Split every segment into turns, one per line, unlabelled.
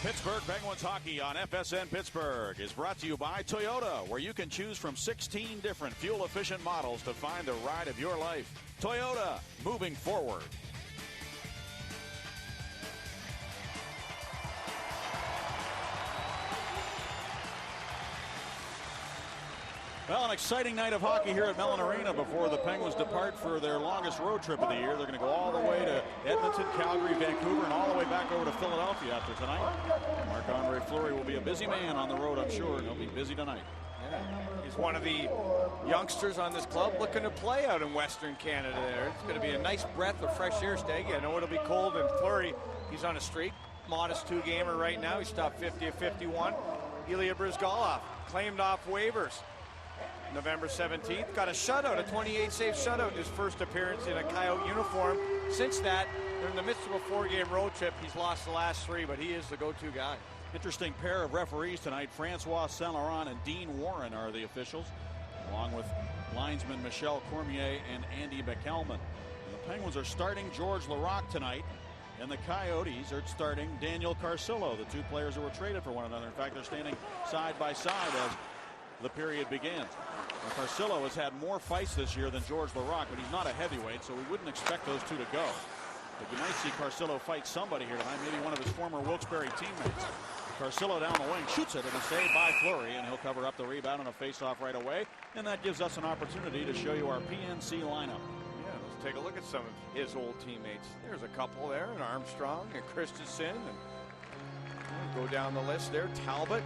Pittsburgh Penguins hockey on FSN Pittsburgh is brought to you by Toyota, where you can choose from 16 different fuel-efficient models to find the ride of your life. Toyota, moving forward. Well, an exciting night of hockey here at Mellon Arena before the Penguins depart for their longest road trip of the year. They're going to go all the way to Edmonton, Calgary, Vancouver, and all the way back over to Philadelphia after tonight. Marc-Andre Fleury will be a busy man on the road, I'm sure, and he'll be busy tonight.
Yeah. He's one of the youngsters on this club looking to play out in Western Canada there. It's going to be a nice breath of fresh air, Staggy. I know it'll be cold, and Fleury, he's on a streak. Modest two-gamer right now. He stopped 50 of 51. Ilya Bryzgalov claimed off waivers November 17th. Got a shutout, a 28-save shutout in his first appearance in a Coyote uniform. Since that, they're in the midst of a 4-game road trip. He's lost the last 3, but he is the go-to guy.
Interesting pair of referees tonight. Francois Saint-Laurent and Dean Warren are the officials, along with linesmen Michel Cormier and Andy McElman. The Penguins are starting George Laraque tonight, and the Coyotes are starting Daniel Carcillo, the two players who were traded for one another. In fact, they're standing side by side as the period begins. Now, Carcillo has had more fights this year than George Laraque, but he's not a heavyweight, so we wouldn't expect those two to go. But you might see Carcillo fight somebody here tonight, maybe one of his former Wilkes-Barre teammates. Carcillo down the wing, shoots it, and a save by Fleury, and he'll cover up the rebound on a face-off right away. And that gives us an opportunity to show you our PNC lineup.
Yeah, let's take a look at some of his old teammates. There's a couple there, and Armstrong and Christensen, and go down the list there. Talbot.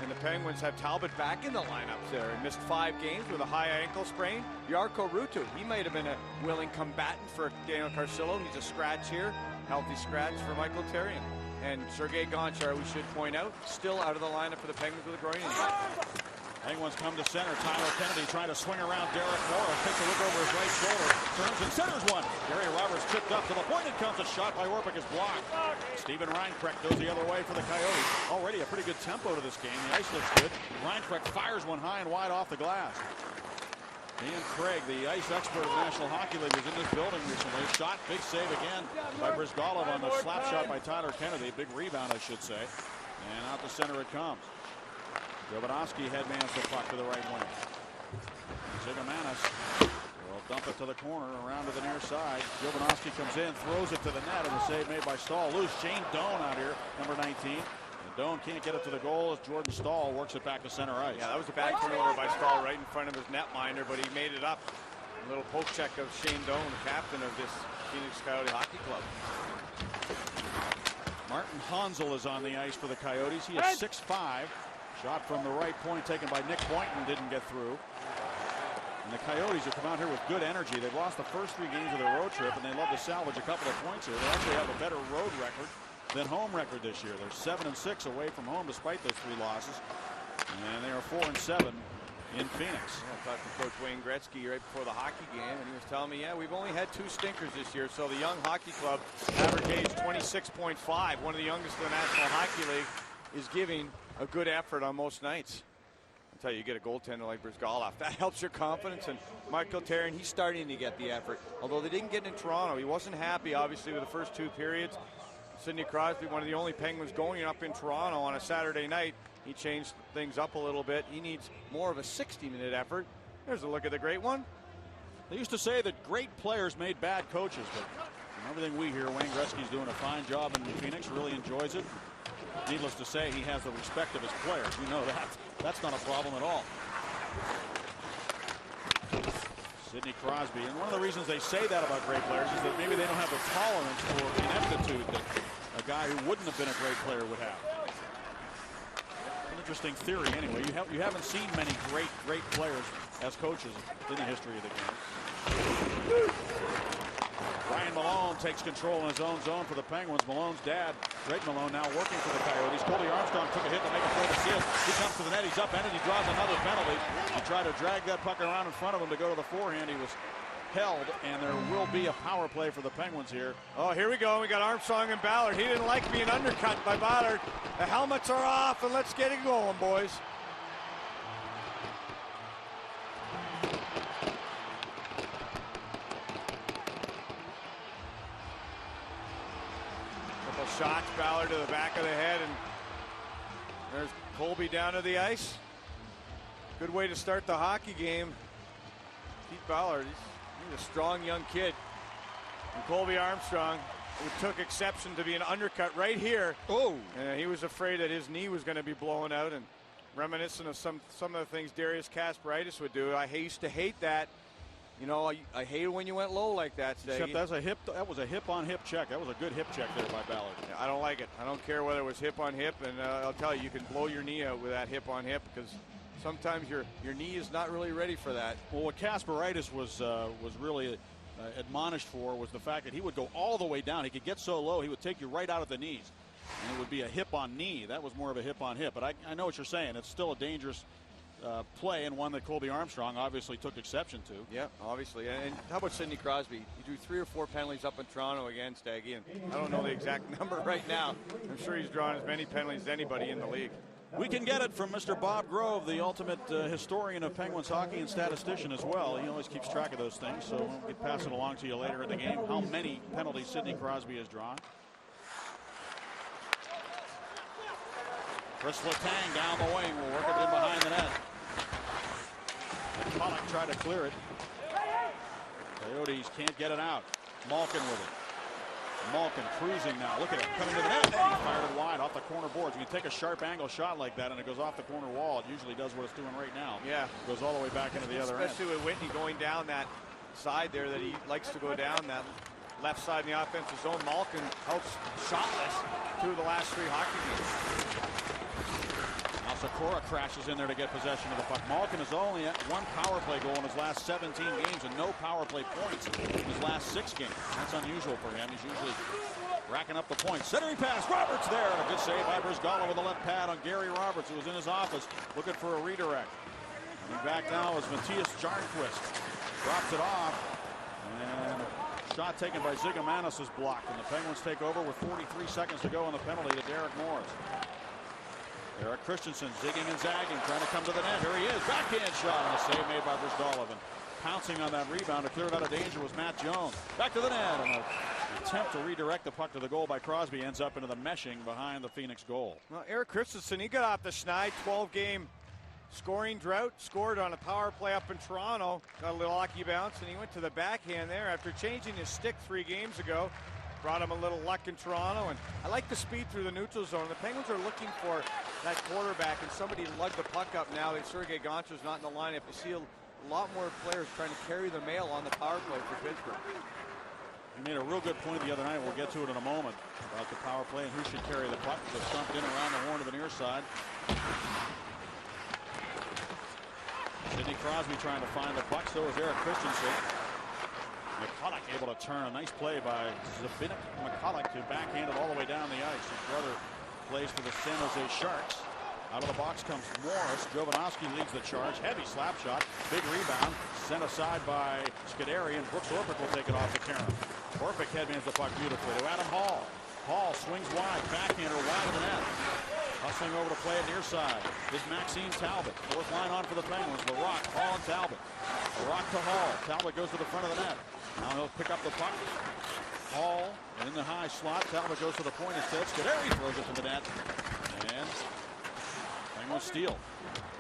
And the Penguins have Talbot back in the lineup there and missed 5 games with a high ankle sprain. Jarkko Ruutu, he might have been a willing combatant for Daniel Carcillo. He's a scratch here, healthy scratch for Michael Therrien. And Sergei Gonchar, we should point out, still out of the lineup for the Penguins with a groin injury.
Penguins come to center. Tyler Kennedy trying to swing around Derek Morrow. Takes a look over his right shoulder. Turns and centers one. Gary Roberts chipped up to the point. It comes. A shot by Orpik is blocked. Steven Reinprecht goes the other way for the Coyotes. Already a pretty good tempo to this game. The ice looks good. Reinprecht fires one high and wide off the glass. Ian Craig, the ice expert of the National Hockey League, was in this building recently. Shot, big save again by Bryzgalov on the slap shot by Tyler Kennedy. Big rebound, I should say. And out the center it comes. Jovanovski headmans the puck to the right wing. Zigomanis will dump it to the corner, around to the near side. Jovanovski comes in, throws it to the net, and the save made by Stahl. Loose Shane Doan out here, number 19. And Doan can't get it to the goal as Jordan Stahl works it back to center ice.
Yeah, that was a bad turnover by Stahl right in front of his netminder, but he made it up. A little poke check of Shane Doan, the captain of this Phoenix Coyote Hockey Club.
Martin Hansel is on the ice for the Coyotes. He is 6'5". Shot from the right point taken by Nick Boynton, didn't get through. And the Coyotes have come out here with good energy. They've lost the first 3 games of their road trip, and they love to salvage a couple of points here. They actually have a better road record than home record this year. They're 7-6 away from home despite those 3 losses. And they are 4-7 in Phoenix.
Yeah, I talked to Coach Wayne Gretzky right before the hockey game, and he was telling me, yeah, we've only had 2 stinkers this year. So the young hockey club, average age 26.5, one of the youngest in the National Hockey League, is giving a good effort on most nights. I'll tell you, you get a goaltender like Bryzgalov, that helps your confidence. And Michael Therrien, he's starting to get the effort. Although they didn't get in Toronto, he wasn't happy, obviously, with the first 2 periods. Sidney Crosby, one of the only Penguins going up in Toronto on a Saturday night, he changed things up a little bit. He needs more of a 60-minute effort. There's a look at the great one.
They used to say that great players made bad coaches, but from everything we hear, Wayne Gretzky's doing a fine job in Phoenix, really enjoys it. Needless to say, he has the respect of his players. You know that. That's not a problem at all. Sidney Crosby. And one of the reasons they say that about great players is that maybe they don't have the tolerance for ineptitude that a guy who wouldn't have been a great player would have. An interesting theory anyway. You haven't seen many great players as coaches in the history of the game. Ryan Malone takes control in his own zone for the Penguins. Malone's dad, Greg Malone, now working for the Coyotes. Colby Armstrong took a hit to make a throw to seal. He comes to the net. He's upended. He draws another penalty. He tried to drag that puck around in front of him to go to the forehand. He was held, and there will be a power play for the Penguins here.
Oh, here we go. We got Armstrong and Ballard. He didn't like being undercut by Ballard. The helmets are off, and let's get it going, boys. Shots, Ballard to the back of the head, and there's Colby down to the ice. Good way to start the hockey game. Pete Ballard, he's a strong young kid. And Colby Armstrong, who took exception to be an undercut right here.
Oh!
And he was afraid that his knee was going to be blown out, and reminiscent of some of the things Darius Kasparaitis would do. I used to hate that. You know, I hate when you went low like that, Staggy.
Except that was a hip-on-hip check. That was a good hip check there by Ballard.
Yeah, I don't like it. I don't care whether it was hip on hip, and I'll tell you, you can blow your knee out with that hip on hip, because sometimes your knee is not really ready for that.
Well, what Kasparaitis was really admonished for was the fact that he would go all the way down. He could get so low, he would take you right out at the knees. And it would be a hip on knee. That was more of a hip on hip. But I know what you're saying. It's still a dangerous play, and one that Colby Armstrong obviously took exception to.
Yeah, obviously. And how about Sidney Crosby? He drew 3 or 4 penalties up in Toronto again, Staggy. And I don't know the exact number right now. I'm sure he's drawn as many penalties as anybody in the league.
We can get it from Mr. Bob Grove, the ultimate historian of Penguins hockey and statistician as well. He always keeps track of those things, so we'll pass it along to you later in the game. How many penalties Sidney Crosby has drawn. Chris Letang down the wing will work it in behind the net. Pollock tried to clear it. Coyotes can't get it out. Malkin with it. Malkin cruising now. Look at him coming to the net. He fired it wide off the corner boards. When you take a sharp angle shot like that and it goes off the corner wall, it usually does what it's doing right now.
Yeah.
It goes all the way back into the other end.
Especially with Whitney going down that side there that he likes to go down, that left side in the offensive zone. Malkin helps shotless through the last 3 hockey games.
Now Sakura crashes in there to get possession of the puck. Malkin has only had 1 power play goal in his last 17 games and no power play points in his last 6 games. That's unusual for him. He's usually racking up the points. Centering pass. Roberts there. And a good save by Brzgala with the left pad on Gary Roberts, who was in his office looking for a redirect. And back now is Matthias Jarnquist. Drops it off. And shot taken by Zigomanis is blocked. And the Penguins take over with 43 seconds to go on the penalty to Derek Morris. Eric Christensen zigging and zagging, trying to come to the net. Here he is. Backhand shot and a save made by Brzgala. Pouncing on that rebound to clear it out of danger was Matt Jones. Back to the net. And an attempt to redirect the puck to the goal by Crosby ends up into the meshing behind the Phoenix goal.
Well, Eric Christensen, he got off the schneid. 12-game scoring drought. Scored on a power play up in Toronto. Got a little lucky bounce, and he went to the backhand there after changing his stick 3 games ago. Brought him a little luck in Toronto, and I like the speed through the neutral zone. The Penguins are looking for that quarterback and somebody to lug the puck up now that Sergei Gonchar's not in the lineup. You see a lot more players trying to carry the mail on the power play for Pittsburgh.
He made a real good point the other night. We'll get to it in a moment about the power play and who should carry the puck. They stumped in around the horn of the near side. Sidney Crosby trying to find the puck. So is Eric Christensen. McCulloch able to turn. A nice play by Zbynek McCulloch to backhand it all the way down the ice. His brother plays for the San Jose Sharks. Out of the box comes Morris. Jovanovski leads the charge. Heavy slap shot. Big rebound. Sent aside by Scuderi, and Brooks Orpik will take it off the Karen. Orpik headman's the puck beautifully to Adam Hall. Hall swings wide. Backhander wide of the net. Hustling over to play it near side is Maxime Talbot. 4th line on for the Penguins. LaRock, Hall, and Talbot. LaRock to Hall. Talbot goes to the front of the net. Now he'll pick up the puck. Hall in the high slot. Talbot goes to the point instead. Scuderi throws it to the net. And Penguins steal.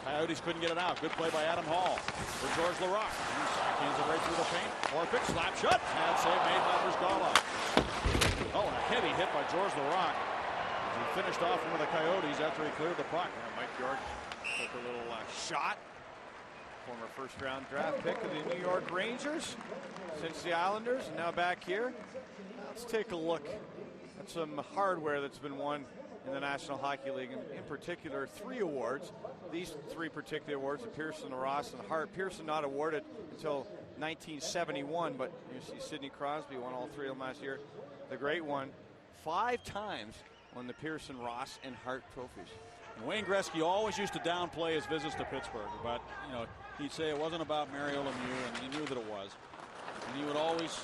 Coyotes couldn't get it out. Good play by Adam Hall for George LaRock. Backhands it right through the paint. Orpik slap shot. And save made by Brzgala. Oh, and a heavy hit by George LaRock. He finished off one of the Coyotes after he cleared the puck.
Mike York took a little shot. Former 1st-round draft pick of the New York Rangers since the Islanders, and now back here. Let's take a look at some hardware that's been won in the National Hockey League. In particular, 3 awards. These 3 particular awards, the Pearson, Ross, and Hart. Pearson not awarded until 1971, but you see Sidney Crosby won all 3 of them last year. The great one, 5 times won the Pearson, Ross, and Hart trophies.
And Wayne Gretzky always used to downplay his visits to Pittsburgh, but he'd say it wasn't about Mario Lemieux, and he knew that it was. And he would always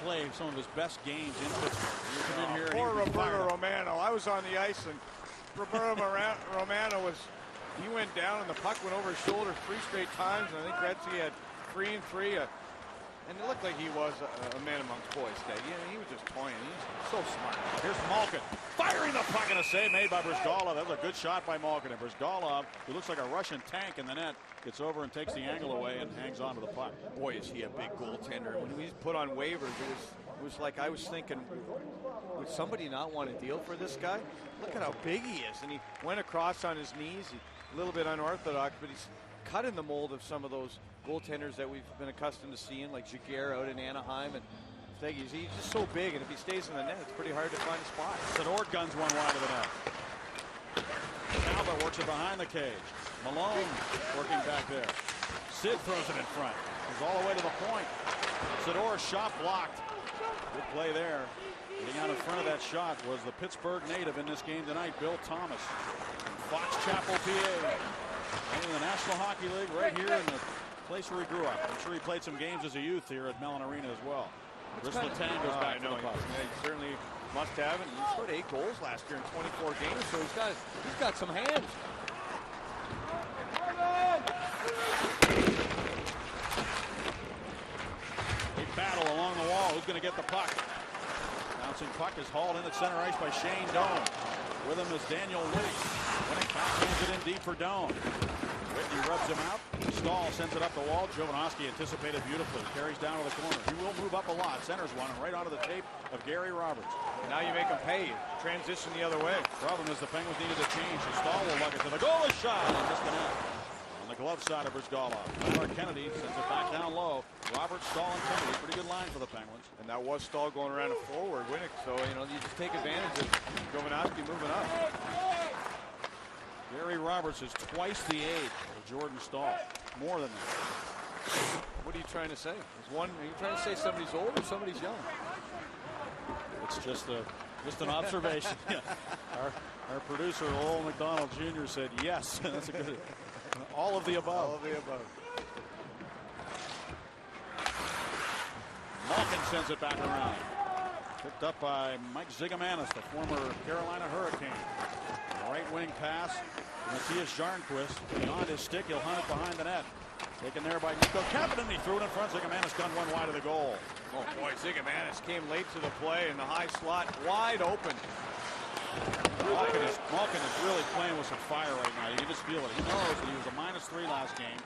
play some of his best games in Pittsburgh. He would come in here.
Poor Roberto Romano. I was on the ice, and Roberto Romano he went down, and the puck went over his shoulder 3 straight times, and I think Gretzky had 3 and 3. And it looked like he was a man amongst boys today. Yeah, he was just toying. He's so smart.
Here's Malkin firing the puck, and a save made by Brizgalov. That was a good shot by Malkin. And Brizgalov, who looks like a Russian tank in the net, gets over and takes the angle away and hangs on to the puck.
Boy, is he a big goaltender. When he was put on waivers, it was like I was thinking, would somebody not want to deal for this guy? Look at how big he is. And he went across on his knees. A little bit unorthodox, but he's cut in the mold of some of those goaltenders that we've been accustomed to seeing, like Jaguar out in Anaheim. And he's just so big, and if he stays in the net, it's pretty hard to find a spot.
Sador guns one wide of the net. Talbot works it behind the cage. Malone working back there. Sid throws it in front. He's all the way to the point. Sador's shot blocked. Good play there. Getting out in front of that shot was the Pittsburgh native in this game tonight, Bill Thomas. Fox Chapel, PA. Playing in the National Hockey League right here in the place where he grew up. I'm sure he played some games as a youth here at Mellon Arena as well. Chris Letang goes back to the puck.
Yeah, he certainly must have, and he scored 8 goals last year in 24 games, so he's got some hands.
A battle along the wall. Who's going to get the puck? Bouncing puck is hauled in at center ice by Shane Doan. With him is Daniel Whitty. When it backhands it in deep for Doan. Whitney rubs him out. Stahl sends it up the wall. Jovanovski anticipated beautifully. Carries down to the corner. He will move up a lot. Centers one and right onto the tape of Gary Roberts.
Now you make him pay. Transition the other way.
Problem is the Penguins needed a change. Stahl will lug it to the goal. A shot and disconnect. On the glove side of Brizgalov. Tyler Kennedy sends it back down low. Roberts, Stahl, and Kennedy. Pretty good line for the Penguins.
And that was Stahl going around a forward, Winnick. So, you just take advantage of Jovanovski moving up.
Gary Roberts is twice the age of Jordan Stahl. More than that.
What are you trying to say? Are you trying to say somebody's old or somebody's young?
It's just an observation. Yeah. Our producer, Lowell McDonald Jr. said yes. That's a good. All of the above.
All of the above.
Malkin sends it back around. Picked up by Mike Zigomanis, the former Carolina Hurricane. Right wing pass. Matthias Jarnquist beyond his stick. He'll hunt it behind the net. Taken there by Nico Kapanen. He threw it in front. Zigomanis gunned one wide of the goal.
Oh boy, Zigomanis came late to the play in the high slot, wide open.
Malkin is really playing with some fire right now. You can just feel it. He knows that he was a -3 last game.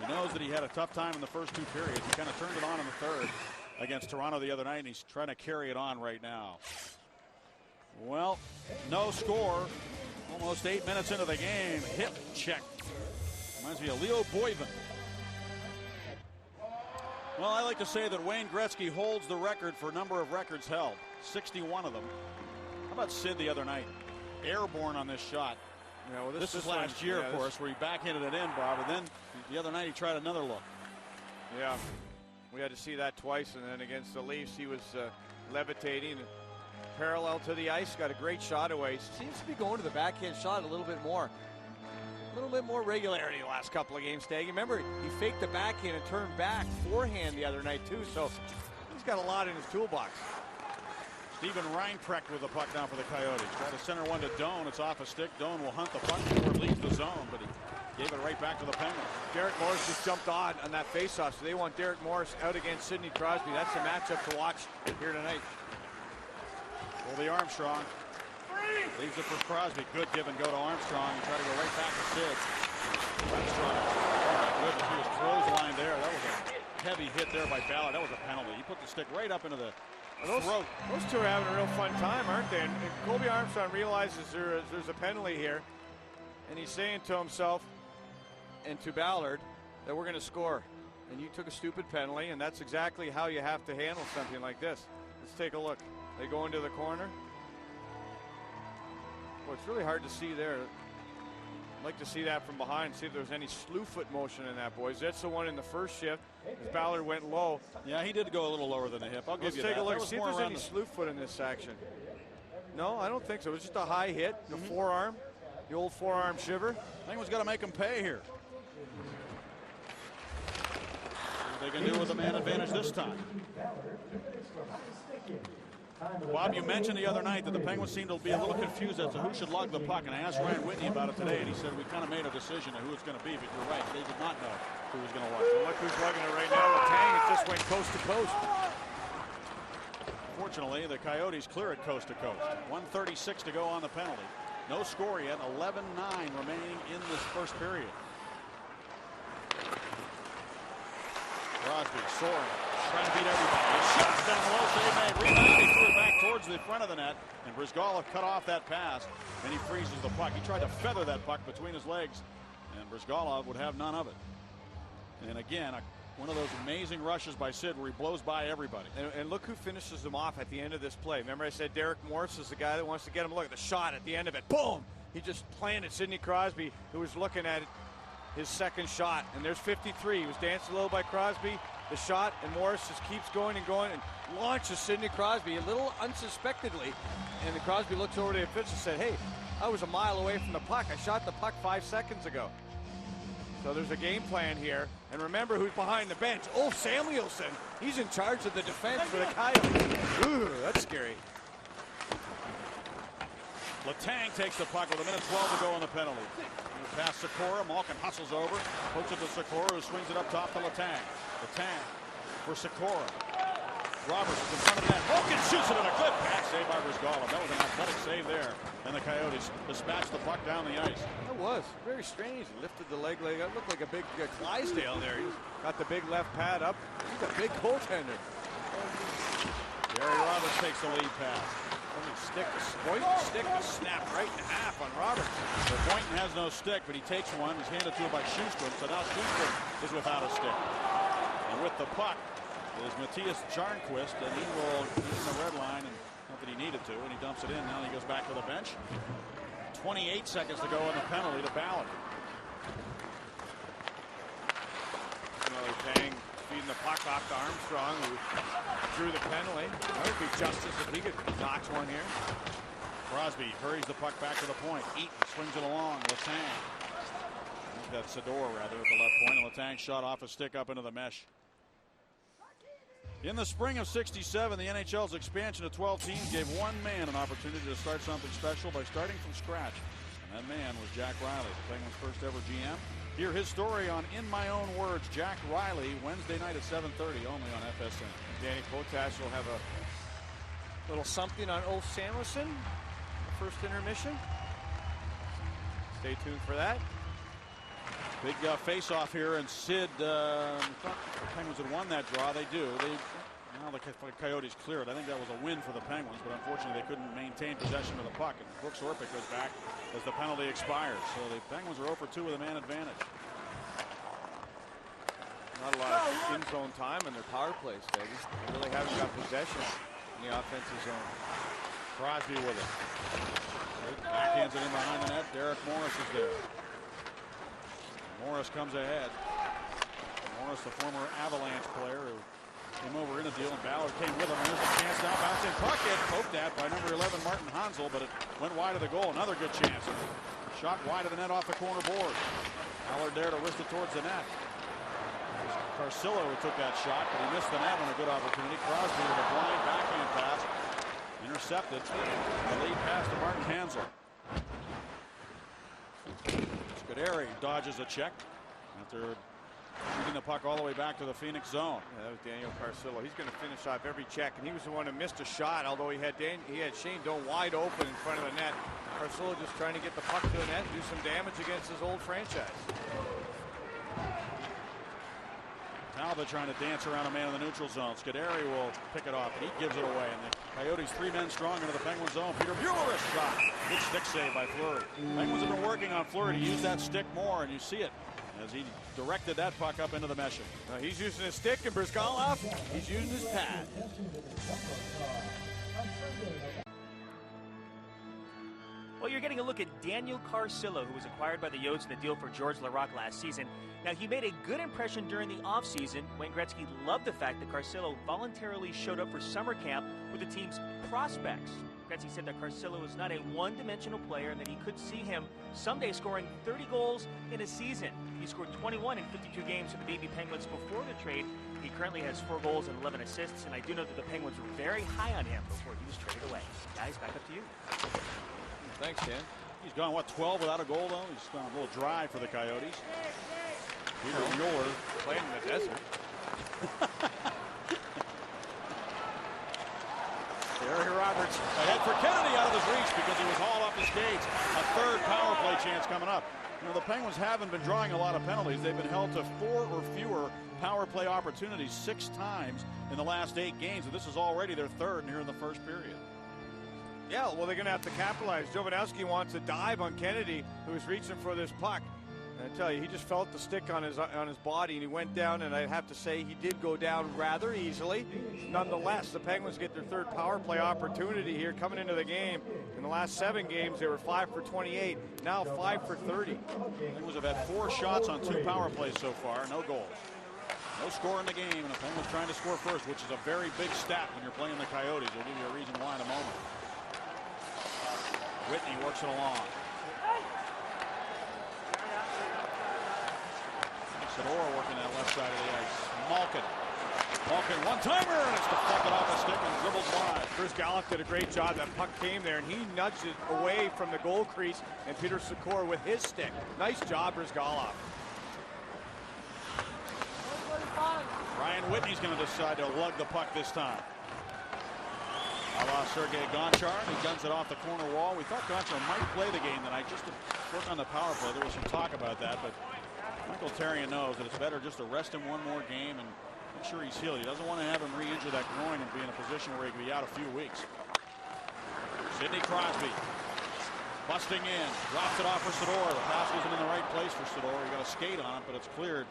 He knows that he had a tough time in the first 2 periods. He kind of turned it on in the third against Toronto the other night, and he's trying to carry it on right now. Well, no score. Almost 8 minutes into the game. Hip check. Reminds me of Leo Boyven. Well, I like to say that Wayne Gretzky holds the record for number of records held. 61 of them. How about Sid the other night? Airborne on this shot.
Yeah, well,
this is last year, of course, where he backhanded it in, Bob, and then the other night he tried another look.
Yeah, we had to see that twice, and then against the Leafs he was levitating parallel to the ice, got a great shot away. Seems to be going to the backhand shot a little bit more. A little bit more regularity the last couple of games, Staggy. Remember, he faked the backhand and turned back forehand the other night, too, so he's got a lot in his toolbox.
Steven Reinprecht with the puck down for the Coyotes. Try to center one to Doan. It's off a stick. Doan will hunt the puck before it leaves the zone, but he gave it right back to the Penguins.
Derek Morris just jumped on that faceoff, so they want Derek Morris out against Sidney Crosby. That's the matchup to watch here tonight.
Colby Armstrong leaves it for Crosby. Good give and go to Armstrong. And try to go right back to Sid. Armstrong. Oh my goodness, he was clotheslined there. That was a heavy hit there by Ballard. That was a penalty. He put the stick right up into the throat.
Those two are having a real fun time, aren't they? And Colby Armstrong realizes there's a penalty here, and he's saying to himself and to Ballard that we're going to score. And you took a stupid penalty, and that's exactly how you have to handle something like this. Let's take a look. They go into the corner. Well, it's really hard to see there. I'd like to see that from behind, see if there's any slew foot motion in that, boys. That's the one in the first shift. As Ballard went low.
Yeah, he did go a little lower than the hip. I'll give you that.
Let's take a look, see if there's any slew foot in this action. No, I don't think so. It was just a high hit, the forearm, the old forearm shiver.
Penguins got to make him pay here. What they can do with the man advantage this time. Bob, you mentioned the other night that the Penguins seemed to be a little confused as to who should lug the puck, and I asked Ryan Whitney about it today, and he said we kind of made a decision of who it's going to be, but you're right, they did not know who was going to lug it.
Look who's lugging it right now. Letang, it just went coast to coast.
Fortunately, the Coyotes clear it coast to coast. 1:36 to go on the penalty. No score yet. 11-9 remaining in this first period. Crosby soaring, trying to beat everybody. A shot down low, save made. Rebound, he threw it back towards the front of the net, and Brizgalov cut off that pass, and he freezes the puck. He tried to feather that puck between his legs, and Brizgalov would have none of it. And again, one of those amazing rushes by Sid where he blows by everybody.
And look who finishes him off at the end of this play. Remember I said Derek Morris is the guy that wants to get him. Look at the shot at the end of it. Boom! He just planted Sidney Crosby, who was looking at it, his second shot. And there's 53. He was dancing low by Crosby. The shot, and Morris just keeps going and going and launches Sidney Crosby a little unsuspectedly. And then Crosby looks over to the official and said, hey, I was a mile away from the puck. I shot the puck 5 seconds ago. So there's a game plan here. And remember who's behind the bench. Ulf Samuelsson. He's in charge of the defense for the Coyotes. Ooh, that's scary.
Letang takes the puck with 1:12 to go on the penalty. Past Sikora, Malkin hustles over, pokes it to Sikora, who swings it up top to Letang. Letang for Sikora. Roberts is in front of the net. Malkin shoots it, and a good pass save by Brizgalov. That was an athletic save there. And the Coyotes dispatched the puck down the ice.
That was very strange. He lifted the leg. It looked like a big Clydesdale there. He's got the big left pad up. He's a big goaltender.
Gary Roberts takes the lead pass.
Stick was snapped right in half on Roberts.
So Boynton has no stick, but he takes one. He's handed to him by Schuster. So now Schuster is without a stick. And with the puck is Matthias Jarnquist, and he will use the red line, and not that he needed to, and he dumps it in. Now he goes back to the bench. 28 seconds to go on the penalty to Ballard.
Letang feeding the puck off to Armstrong, who drew the penalty. That would be justice if he could notch one here.
Crosby hurries the puck back to the point. Eaton swings it along. Letang. I think that's Sador, rather, at the left point. And Letang shot off a stick up into the mesh. In the spring of '67, the NHL's expansion to 12 teams gave one man an opportunity to start something special by starting from scratch. And that man was Jack Riley, the Penguins' first ever GM. Hear his story on In My Own Words, Jack Riley, Wednesday night at 7:30, only on FSN.
Danny Potash will have a little something on Ulf Samuelsson, the first intermission. Stay tuned for that.
Big face-off here, and Sid thought the Penguins had won that draw. They do. Now the Coyotes clear it. I think that was a win for the Penguins, but unfortunately they couldn't maintain possession of the puck. And Brooks Orpik goes back as the penalty expires. So the Penguins are 0 for 2 with a man advantage.
Not a lot of in-zone time in their power plays, They really haven't got possession in the offensive zone.
Crosby with it. Backhands it in behind the net. Derek Morris is there. Morris comes ahead. Morris, the former Avalanche player who came over in a deal, and Ballard came with him. And there's a chance now. Bouncing puck in, poked at by number 11, Martin Hansel, but it went wide of the goal. Another good chance. Shot wide of the net off the corner board. Ballard there to wrist it towards the net. Carcillo who took that shot, but he missed the net on a good opportunity. Crosby with a blind backhand pass. Intercepted. The lead pass to Martin Hansel. Scuderi dodges a check after shooting the puck all the way back to the Phoenix zone.
Yeah, that was Daniel Carcillo. He's going to finish off every check, and he was the one who missed a shot, although he had Shane Doan wide open in front of the net. Carcillo just trying to get the puck to the net and do some damage against his old franchise.
Talbot trying to dance around a man in the neutral zone. Scuderi will pick it off, and he gives it away. And the Coyotes 3 men strong into the Penguin zone. Peter Bueller shot. Good stick save by Fleury. Penguins have been working on Fleury to use that stick more, and you see it as he directed that puck up into the mesh.
He's using his stick, and Brizgalov, he's using his pad.
Well, you're getting a look at Daniel Carcillo, who was acquired by the Yotes in a deal for George Larocque last season. Now, he made a good impression during the offseason. Wayne Gretzky loved the fact that Carcillo voluntarily showed up for summer camp with the team's prospects. Gretzky said that Carcillo is not a one-dimensional player and that he could see him someday scoring 30 goals in a season. He scored 21 in 52 games for the BB Penguins before the trade, He currently has 4 goals and 11 assists, and I do know that the Penguins were very high on him before he was traded away. Guys, back up to you.
Thanks, Dan.
He's gone, what, 12 without a goal, though? He's gone a little dry for the Coyotes. Peter Mueller
playing in the desert.
Gary Roberts ahead for Kennedy, out of his reach because he was hauled off his skates. A third power play chance coming up. You know, the Penguins haven't been drawing a lot of penalties. They've been held to 4 or fewer power play opportunities 6 times in the last 8 games, and this is already their 3rd here in the first period.
Yeah, well, they're going to have to capitalize. Jovanovski wants a dive on Kennedy, who was reaching for this puck. And I tell you, he just felt the stick on his body, and he went down, and I have to say he did go down rather easily. Nonetheless, the Penguins get their 3rd power play opportunity here coming into the game. In the last 7 games, they were 5 for 28, now 5 for 30.
The Penguins have had 4 shots on 2 power plays so far, no goals. No score in the game, and the Penguins trying to score first, which is a very big stat when you're playing the Coyotes. We'll give you a reason why in a moment. Whitney works it along. Sador working that left side of the ice. Malkin, one-timer, and it's deflected off the stick and dribbled wide.
Bryzgalov did a great job. That puck came there, and he nudged it away from the goal crease, and Peter Secor with his stick. Nice job, Bryzgalov.
Ryan Whitney's going to decide to lug the puck this time. A la Sergei Gonchar. He guns it off the corner wall. We thought Gonchar might play the game tonight just to work on the power play. There was some talk about that, but Michael Therrien knows that it's better just to rest him one more game and make sure he's healed. He doesn't want to have him re-injure that groin and be in a position where he could be out a few weeks. Sidney Crosby busting in, drops it off for Sador. The pass wasn't in the right place for Sador. He got a skate on it, but it's cleared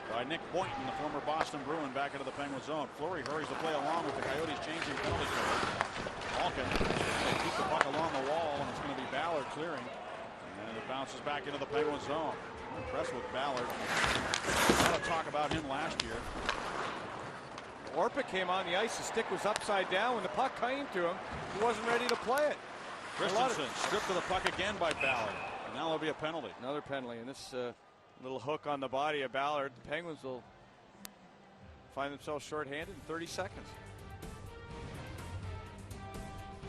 by Nick Boynton, the former Boston Bruin, back into the Penguin zone. Fleury hurries to play along with the Coyotes changing penalty code. Malkin, they keep the puck along the wall, and it's going to be Ballard clearing. And it bounces back into the Penguin zone. I'm impressed with Ballard. A lot of talk about him last year.
Orpik came on the ice. The stick was upside down. When the puck came to him, he wasn't ready to play it.
Christensen stripped of the puck again by Ballard. And now there'll be a penalty.
Another penalty, and this little hook on the body of Ballard. The Penguins will find themselves shorthanded in 30 seconds.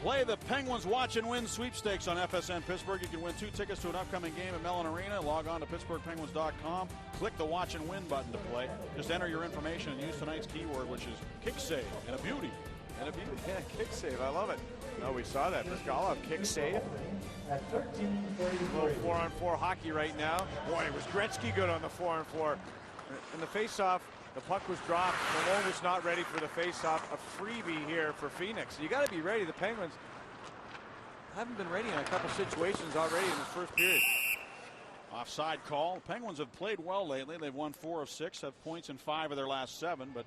Play the Penguins Watch and Win sweepstakes on FSN Pittsburgh. You can win 2 tickets to an upcoming game at Mellon Arena. Log on to PittsburghPenguins.com. Click the Watch and Win button to play. Just enter your information and use tonight's keyword, which is kick save and a beauty.
And a beauty. Yeah, kick save. I love it. No, we saw that. Bryzgalov kick save. A little 4-on-4 hockey right now. Boy, was Gretzky good on the 4-on-4. In the face-off, the puck was dropped. Malone was not ready for the face-off. A freebie here for Phoenix. You got to be ready. The Penguins haven't been ready in a couple situations already in this first period.
Offside call. The Penguins have played well lately. They've won 4 of 6, have points in 5 of their last 7, but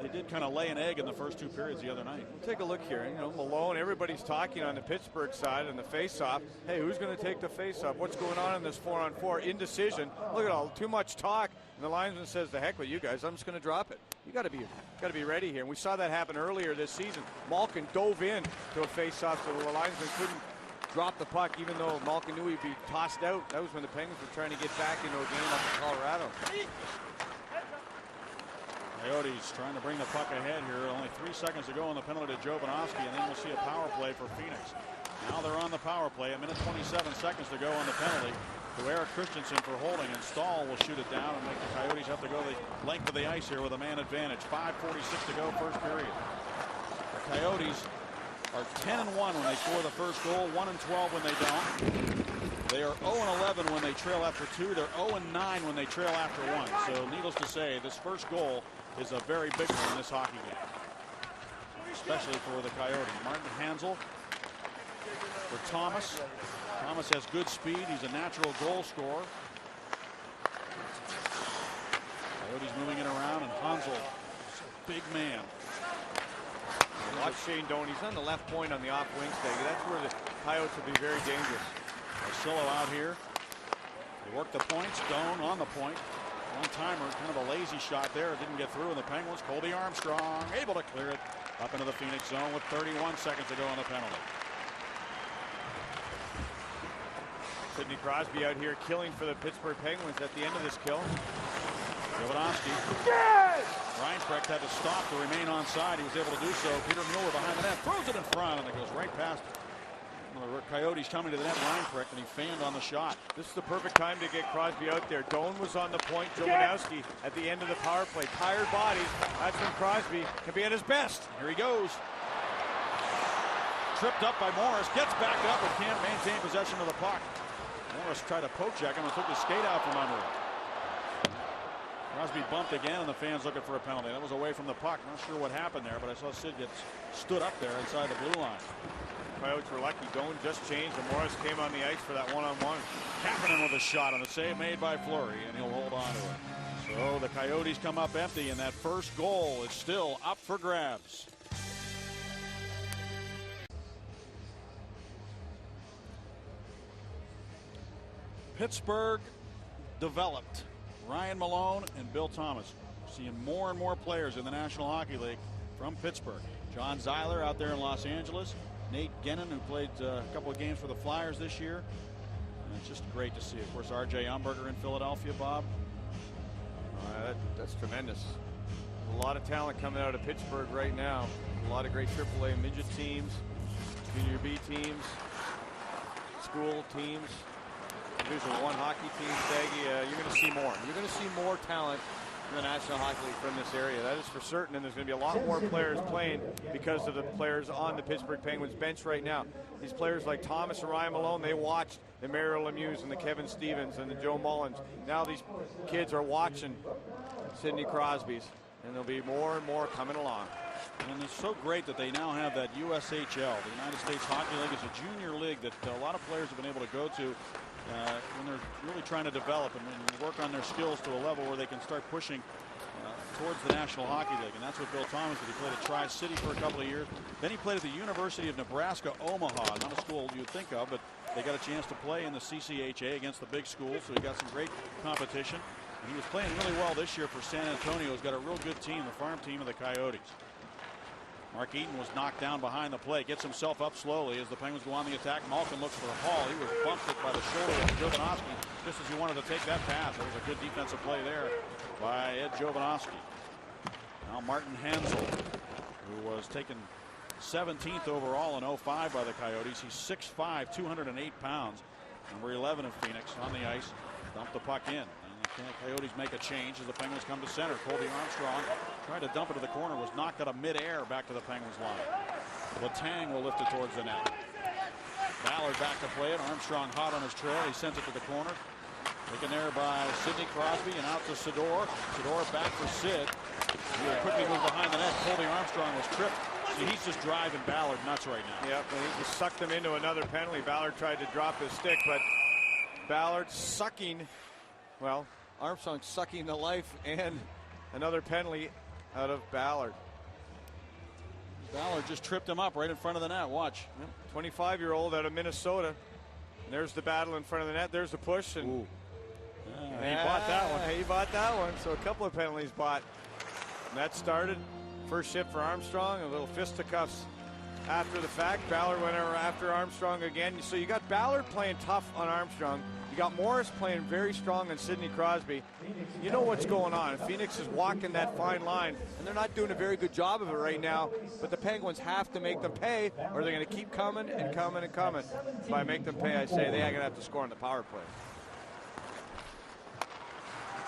they did kind of lay an egg in the first 2 periods the other night.
Take a look here. You know, Malone, everybody's talking on the Pittsburgh side and the face-off. Hey, who's going to take the face-off? What's going on in this 4-on-4? Indecision. Look at all, too much talk. And the linesman says, "The heck with you guys. I'm just going to drop it." You got to be ready here. And we saw that happen earlier this season. Malkin dove in to a face-off, so the linesman couldn't drop the puck, even though Malkin knew he'd be tossed out. That was when the Penguins were trying to get back into a game up in Colorado.
Coyotes trying to bring the puck ahead here. Only 3 seconds to go on the penalty to Jovanovski, and then we'll see a power play for Phoenix. Now they're on the power play. 1:27 seconds to go on the penalty to Eric Christensen for holding, and Stahl will shoot it down and make the Coyotes have to go the length of the ice here with a man advantage. 5:46 to go, first period. The Coyotes are 10-1 when they score the first goal, 1-12 when they don't. They are 0-11 when they trail after 2. They're 0-9 when they trail after 1. So needless to say, this first goal is a very big one in this hockey game, especially for the Coyotes. Martin Hansel for Thomas. Thomas has good speed. He's a natural goal scorer. Coyotes moving it around, and Hansel, big man.
Watch Shane Doan. He's on the left point on the off wing stay. That's where the Coyotes will be very dangerous.
Marcillo out here. They work the points. Doan on the point. One-timer, kind of a lazy shot there. It didn't get through, and the Penguins, Colby Armstrong, able to clear it up into the Phoenix zone with 31 seconds to go on the penalty.
Sidney Crosby out here killing for the Pittsburgh Penguins at the end of this kill.
Jovanovski. Reinprecht had to stop to remain onside. He was able to do so. Peter Mueller behind the net throws it in front, and it goes right past one of the Coyotes coming to the net. Reinprecht, and he fanned on the shot.
This is the perfect time to get Crosby out there. Doan was on the point. Jovanovski at the end of the power play. Tired bodies. That's when Crosby can be at his best.
Here he goes. Tripped up by Morris. Gets back up and can't maintain possession of the puck. Morris tried to poke check him and took the skate out from under him. Crosby bumped again, and the fans looking for a penalty. That was away from the puck. Not sure what happened there, but I saw Sid get stood up there inside the blue line.
Coyotes were lucky. Doan just changed, and Morris came on the ice for that one-on-one.
Kapanen with a shot on the save made by Fleury, and he'll hold on to it. So the Coyotes come up empty, and that first goal is still up for grabs. Pittsburgh developed Ryan Malone and Bill Thomas. Seeing more and more players in the National Hockey League from Pittsburgh. John Zeiler out there in Los Angeles. Nate Gennon, who played a couple of games for the Flyers this year. And it's just great to see. Of course, R.J. Umberger in Philadelphia, Bob.
That's tremendous. A lot of talent coming out of Pittsburgh right now. A lot of great AAA midget teams, Junior B teams, school teams. Division I hockey team, Staggy, you're going to see more. You're going to see more talent in the National Hockey League from this area. That is for certain, and there's going to be a lot more players playing because of the players on the Pittsburgh Penguins bench right now. These players like Thomas and Ryan Malone, they watched the Mario Lemieux and the Kevin Stevens and the Joe Mullins. Now these kids are watching Sidney Crosby's, and there'll be more and more coming along.
And it's so great that they now have that USHL. The United States Hockey League is a junior league that a lot of players have been able to go to when they're really trying to develop and work on their skills to a level where they can start pushing towards the National Hockey League. And that's what Bill Thomas did. He played at Tri-City for a couple of years. Then he played at the University of Nebraska, Omaha. Not a school you'd think of, but they got a chance to play in the CCHA against the big schools, so he got some great competition. And he was playing really well this year for San Antonio. He's got a real good team, the farm team of the Coyotes. Mark Eaton was knocked down behind the play, gets himself up slowly as the Penguins go on the attack. Malkin looks for a haul. He was bumped by the shoulder of Jovanovski just as he wanted to take that pass. That was a good defensive play there by Ed Jovanovski. Now Martin Hansel, who was taken 17th overall in 05 by the Coyotes. He's 6'5", 208 pounds. Number 11 in Phoenix on the ice. Dumped the puck in. And the Coyotes make a change as the Penguins come to center. Colby Armstrong tried to dump it to the corner, was knocked out of midair back to the Penguins line. Letang will lift it towards the net. Ballard back to play it. Armstrong hot on his trail. He sends it to the corner. Taken there by Sidney Crosby and out to Sador. Sador back for Sid. He will quickly move behind the net. Colby Armstrong was tripped. See, he's just driving Ballard nuts right now.
Yep, and he just sucked him into another penalty. Ballard tried to drop his stick, but Ballard sucking, well, Armstrong sucking the life and another penalty out of Ballard.
Ballard just tripped him up right in front of the net. Watch.
25-year-old out of Minnesota. And there's the battle in front of the net. There's the push. And
he bought that one.
He bought that one. So a couple of penalties bought. And that started. First shift for Armstrong. A little fisticuffs after the fact. Ballard went after Armstrong again. So you got Ballard playing tough on Armstrong. You got Morris playing very strong on Sidney Crosby. You know what's going on. Phoenix is walking that fine line, and they're not doing a very good job of it right now. But the Penguins have to make them pay, or they're going to keep coming and coming and coming. If I make them pay, I say they are going to have to score on the power play.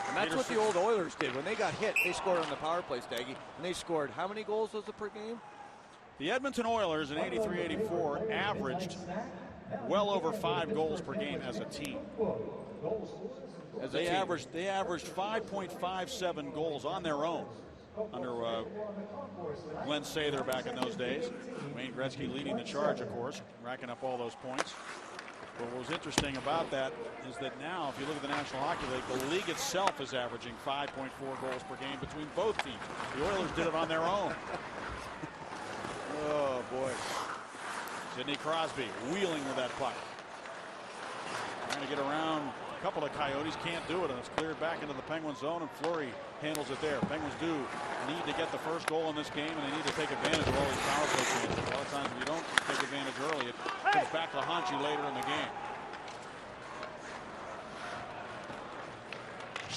And that's what the old Oilers did. When they got hit, they scored on the power play, Staggy. And they scored, how many goals was it per game?
The Edmonton Oilers in 83-84 averaged well over 5 goals per game as a team. They averaged 5.57 goals on their own under Glenn Sather back in those days. Wayne Gretzky leading the charge, of course, racking up all those points. But what was interesting about that is that now, if you look at the National Hockey League, the league itself is averaging 5.4 goals per game between both teams. The Oilers did it on their own.
Oh, boy.
Sidney Crosby wheeling with that puck. Trying to get around a couple of Coyotes. Can't do it, and it's cleared back into the Penguins zone, and Fleury handles it there. Penguins do need to get the first goal in this game, and they need to take advantage of all these power play chances. A lot of times, if you don't take advantage early, it comes back to haunt you later in the game.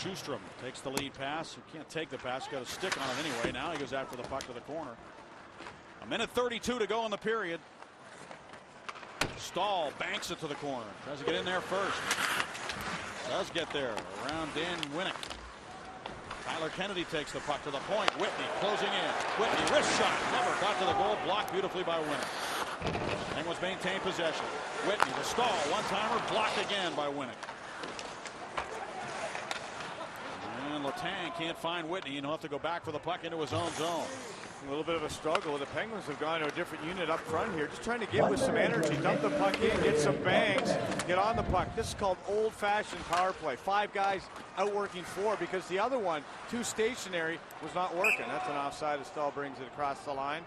Schustrom takes the lead pass. He can't take the pass. Got a stick on it anyway. Now he goes after the puck to the corner. 1:32 to go in the period. Stahl banks it to the corner. Tries to get in there first. Does get there around Dan Winnick. Tyler Kennedy takes the puck to the point. Whitney closing in. Whitney wrist shot. Never got to the goal. Blocked beautifully by Winnick. Penguins maintain possession. Whitney to Stahl. One-timer blocked again by Winnick. And Letang can't find Whitney, and he'll have to go back for the puck into his own zone.
A little bit of a struggle. The Penguins have gone to a different unit up front here, just trying to get with some energy, dump the puck in, get some bangs, get on the puck. This is called old-fashioned power play. 5 guys outworking 4 because the other one, too stationary, was not working. That's an offside as Stahl brings it across the line.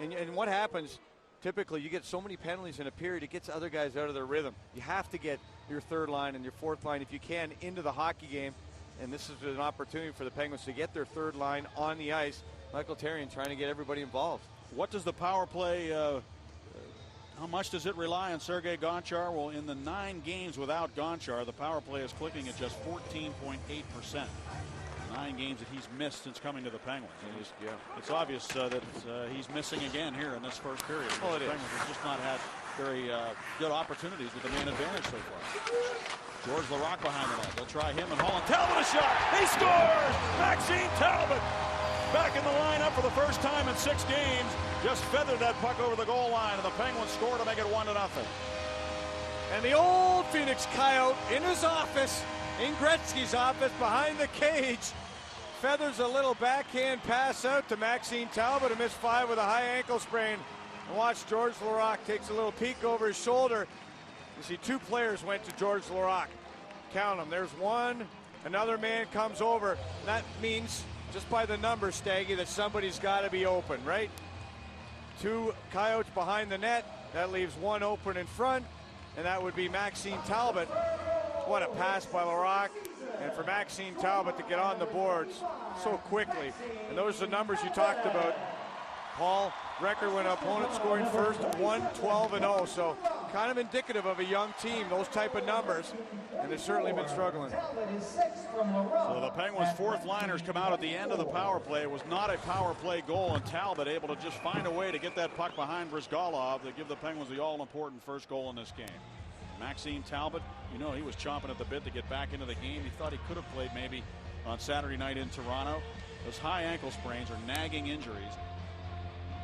And what happens, typically you get so many penalties in a period, it gets other guys out of their rhythm. You have to get your third line and your fourth line, if you can, into the hockey game. And this is an opportunity for the Penguins to get their third line on the ice. Michael Therrien trying to get everybody involved.
What does the power play, how much does it rely on Sergei Gonchar? Well, in the 9 games without Gonchar, the power play is clicking at just 14.8%. 9 games that he's missed since coming to the Penguins. It's obvious that he's missing again here in this first period.
Well,
the Penguins have just not had very good opportunities with the man advantage so far. George Laraque behind the net. They'll try him and Holland. Talbot a shot. He scores! Maxime Talbot back in the lineup for the first time in 6 games. Just feathered that puck over the goal line, and the Penguins score to make it 1-0.
And the old Phoenix Coyote in his office, in Gretzky's office, behind the cage, feathers a little backhand pass out to Maxime Talbot, who missed 5 with a high ankle sprain. And watch George Laraque takes a little peek over his shoulder. You see 2 players went to George Laraque. Count them. There's one. Another man comes over. And that means, just by the numbers, Staggy, that somebody's got to be open, right? 2 Coyotes behind the net. That leaves 1 open in front, and that would be Maxime Talbot. What a pass by Laraque. And for Maxime Talbot to get on the boards so quickly. And those are the numbers you talked about, Paul. Record when an opponent scoring first, 1-12-0. So kind of indicative of a young team, those type of numbers. And they've certainly been struggling.
So the Penguins' 4th liners come out at the end of the power play. It was not a power play goal, and Talbot able to just find a way to get that puck behind Brizgalov to give the Penguins the all-important first goal in this game. Maxime Talbot, you know, he was chomping at the bit to get back into the game. He thought he could have played maybe on Saturday night in Toronto. Those high ankle sprains are nagging injuries.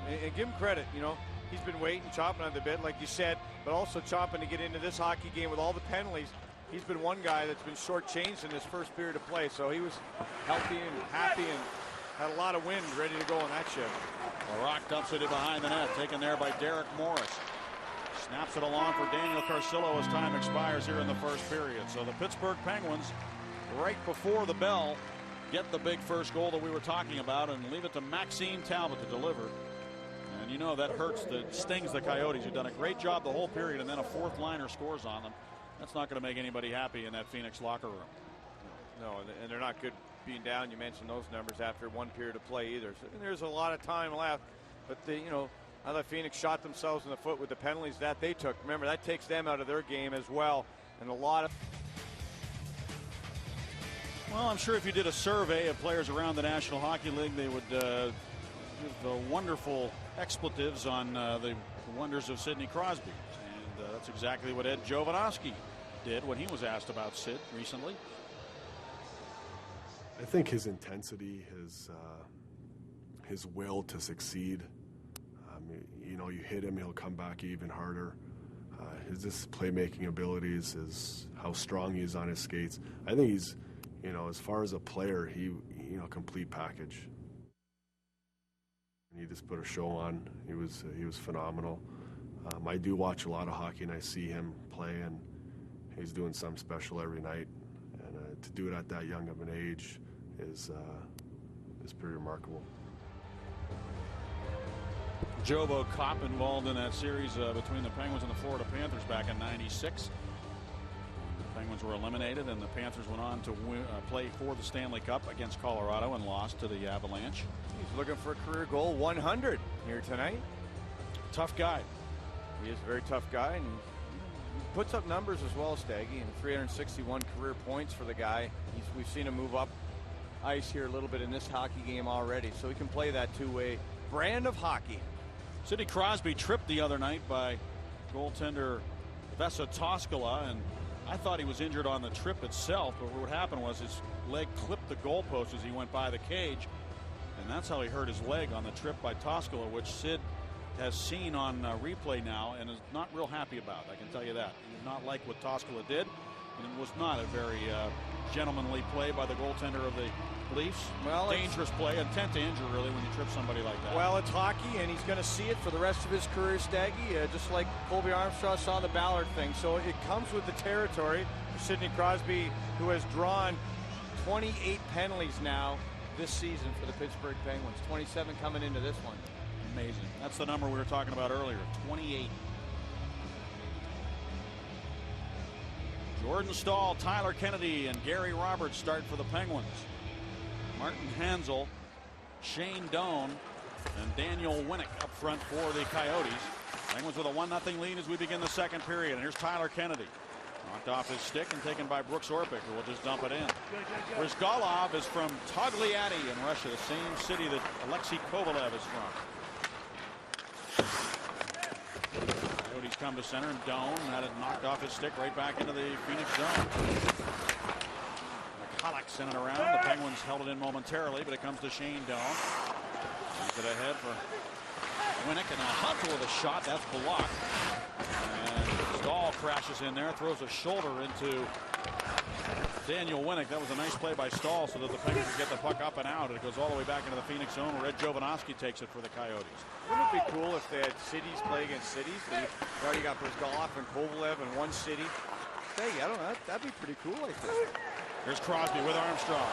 And give him credit, you know, he's been waiting, chomping on the bit, like you said, but also chomping to get into this hockey game with all the penalties. He's been one guy that's been shortchanged in this first period of play, so he was healthy and happy and had a lot of wind ready to go on that shift.
Laraque dumps it in behind the net, taken there by Derek Morris. Snaps it along for Daniel Carcillo as time expires here in the first period. So the Pittsburgh Penguins, right before the bell, get the big first goal that we were talking about and leave it to Maxime Talbot to deliver. And you know that hurts, that stings the Coyotes, who've done a great job the whole period, and then a 4th liner scores on them. That's not going to make anybody happy in that Phoenix locker room.
No, and they're not good being down. You mentioned those numbers after 1 period of play either. So there's a lot of time left, but I thought Phoenix shot themselves in the foot with the penalties that they took. Remember, that takes them out of their game as well, and a lot of.
Well, I'm sure if you did a survey of players around the National Hockey League, they would give the wonderful expletives on the wonders of Sidney Crosby. And that's exactly what Ed Jovanovski did when he was asked about Sid recently.
I think his intensity, his will to succeed. You know, you hit him, he'll come back even harder. His playmaking abilities, how strong he is on his skates. I think he's, you know, as far as a player, he complete package. He just put a show on. He was phenomenal. I do watch a lot of hockey, and I see him play, and he's doing something special every night. And to do it at that young of an age is pretty remarkable.
Jobo Kopp involved in that series between the Penguins and the Florida Panthers back in '96. The Penguins were eliminated, and the Panthers went on to play for the Stanley Cup against Colorado and lost to the Avalanche.
He's looking for a career goal 100 here tonight.
Tough guy.
He is a very tough guy, and puts up numbers as well, Staggy, and 361 career points for the guy. We've seen him move up ice here a little bit in this hockey game already, so he can play that two-way brand of hockey.
Sidney Crosby tripped the other night by goaltender Vesa Toskala, and I thought he was injured on the trip itself, but what happened was his leg clipped the goalpost as he went by the cage, and that's how he hurt his leg on the trip by Toskala, which Sid has seen on replay now and is not real happy about. I can tell you that. He did not like what Toskala did, and it was not a very gentlemanly play by the goaltender of the Leafs.
Well,
dangerous play, intent to injure really when you trip somebody like that.
Well, it's hockey, and he's going to see it for the rest of his career, Staggy, just like Colby Armstrong saw the Ballard thing. So it comes with the territory for Sidney Crosby, who has drawn 28 penalties now this season for the Pittsburgh Penguins. 27 coming into this one.
Amazing. That's the number we were talking about earlier, 28. Jordan Staal, Tyler Kennedy, and Gary Roberts start for the Penguins. Martin Hanzal, Shane Doan, and Daniel Winnick up front for the Coyotes. Penguins with a 1-0 lead as we begin the second period. And here's Tyler Kennedy. Knocked off his stick and taken by Brooks Orpik, who will just dump it in. Bryzgalov is from Togliatti in Russia, the same city that Alexei Kovalev is from. Coyotes come to center, and Doan had it knocked off his stick right back into the Phoenix zone. McCulloch sent it around. The Penguins held it in momentarily, but it comes to Shane Doan. Sends it ahead for Winnick, and a Hunter with a shot. That's blocked. And Staal crashes in there, throws a shoulder into Daniel Winnick. That was a nice play by Staal so that the Penguins can get the puck up and out. And it goes all the way back into the Phoenix zone where Ed Jovanovski takes it for the Coyotes.
Wouldn't it be cool if they had cities play against cities? They already got Bryzgalov and Kovalev in one city. Hey, I don't know. That'd be pretty cool, I think.
Here's Crosby with Armstrong.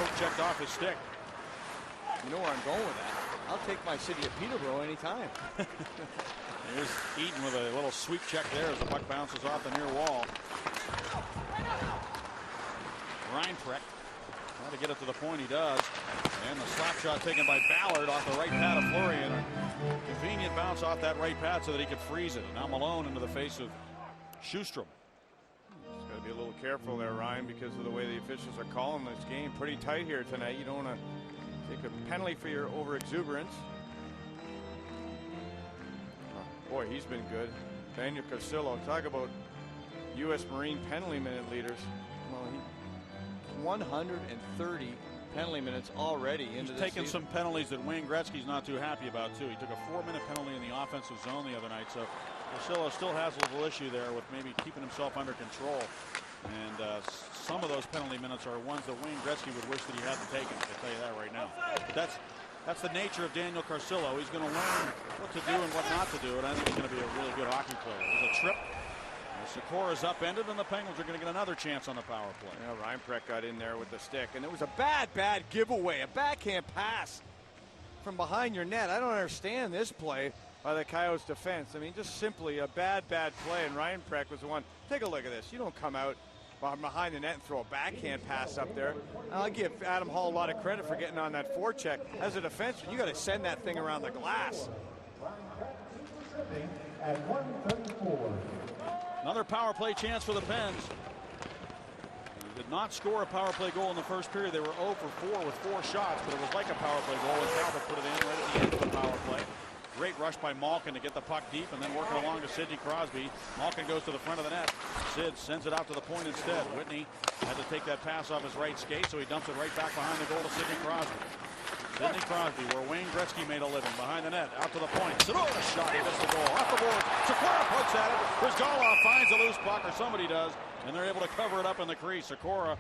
Poke checked off his stick.
You know where I'm going with that. I'll take my city of Peterborough anytime.
Here's Eaton with a little sweep check there as the puck bounces off the near wall. Reinprecht trying to get it to the point. He does. And the slap shot taken by Ballard off the right pad of Fleury. And a convenient bounce off that right pad so that he could freeze it. And now Malone into the face of Schustrom.
Just got to be a little careful there, Ryan, because of the way the officials are calling this game. Pretty tight here tonight. You don't want to take a penalty for your over-exuberance. Oh, boy, he's been good. Daniel Carcillo, talk about U.S. Marine penalty minute leaders. Well, he 130 penalty minutes already into
He's
this
taken
season.
some penalties that Wayne Gretzky's not too happy about, too. He took a 4-minute penalty in the offensive zone the other night, so Carcillo still has a little issue there with maybe keeping himself under control. And some of those penalty minutes are ones that Wayne Gretzky would wish that he hadn't taken. I'll tell you that right now. That's the nature of Daniel Carcillo. He's going to learn what to do and what not to do, and I think he's going to be a really good hockey player. There's a trip. Sikora is upended, and the Penguins are going to get another chance on the power play.
Yeah, Reinprecht got in there with the stick, and it was a bad giveaway, a backhand pass from behind your net. I don't understand this play by the Coyotes defense. I mean, just simply a bad play, and Reinprecht was the one. Take a look at this. You don't come out behind the net and throw a backhand pass up there. I'll give Adam Hall a lot of credit for getting on that forecheck. As a defenseman, you got to send that thing around the glass.
At 134.
Another power play chance for the Pens. They did not score a power play goal in the first period. They were 0 for 4 with 4 shots, but it was like a power play goal, and Talbot put it in right at the end of the power play. Great rush by Malkin to get the puck deep and then working along to Sidney Crosby. Malkin goes to the front of the net. Sid sends it out to the point instead. Whitney had to take that pass off his right skate, so he dumps it right back behind the goal to Sidney Crosby. Sidney Crosby, where Wayne Gretzky made a living, behind the net, out to the point. Sedora shot, he missed the goal. Off the board, Sikora pokes at it. Bryzgalov finds a loose puck, or somebody does, and they're able to cover it up in the crease. Sikora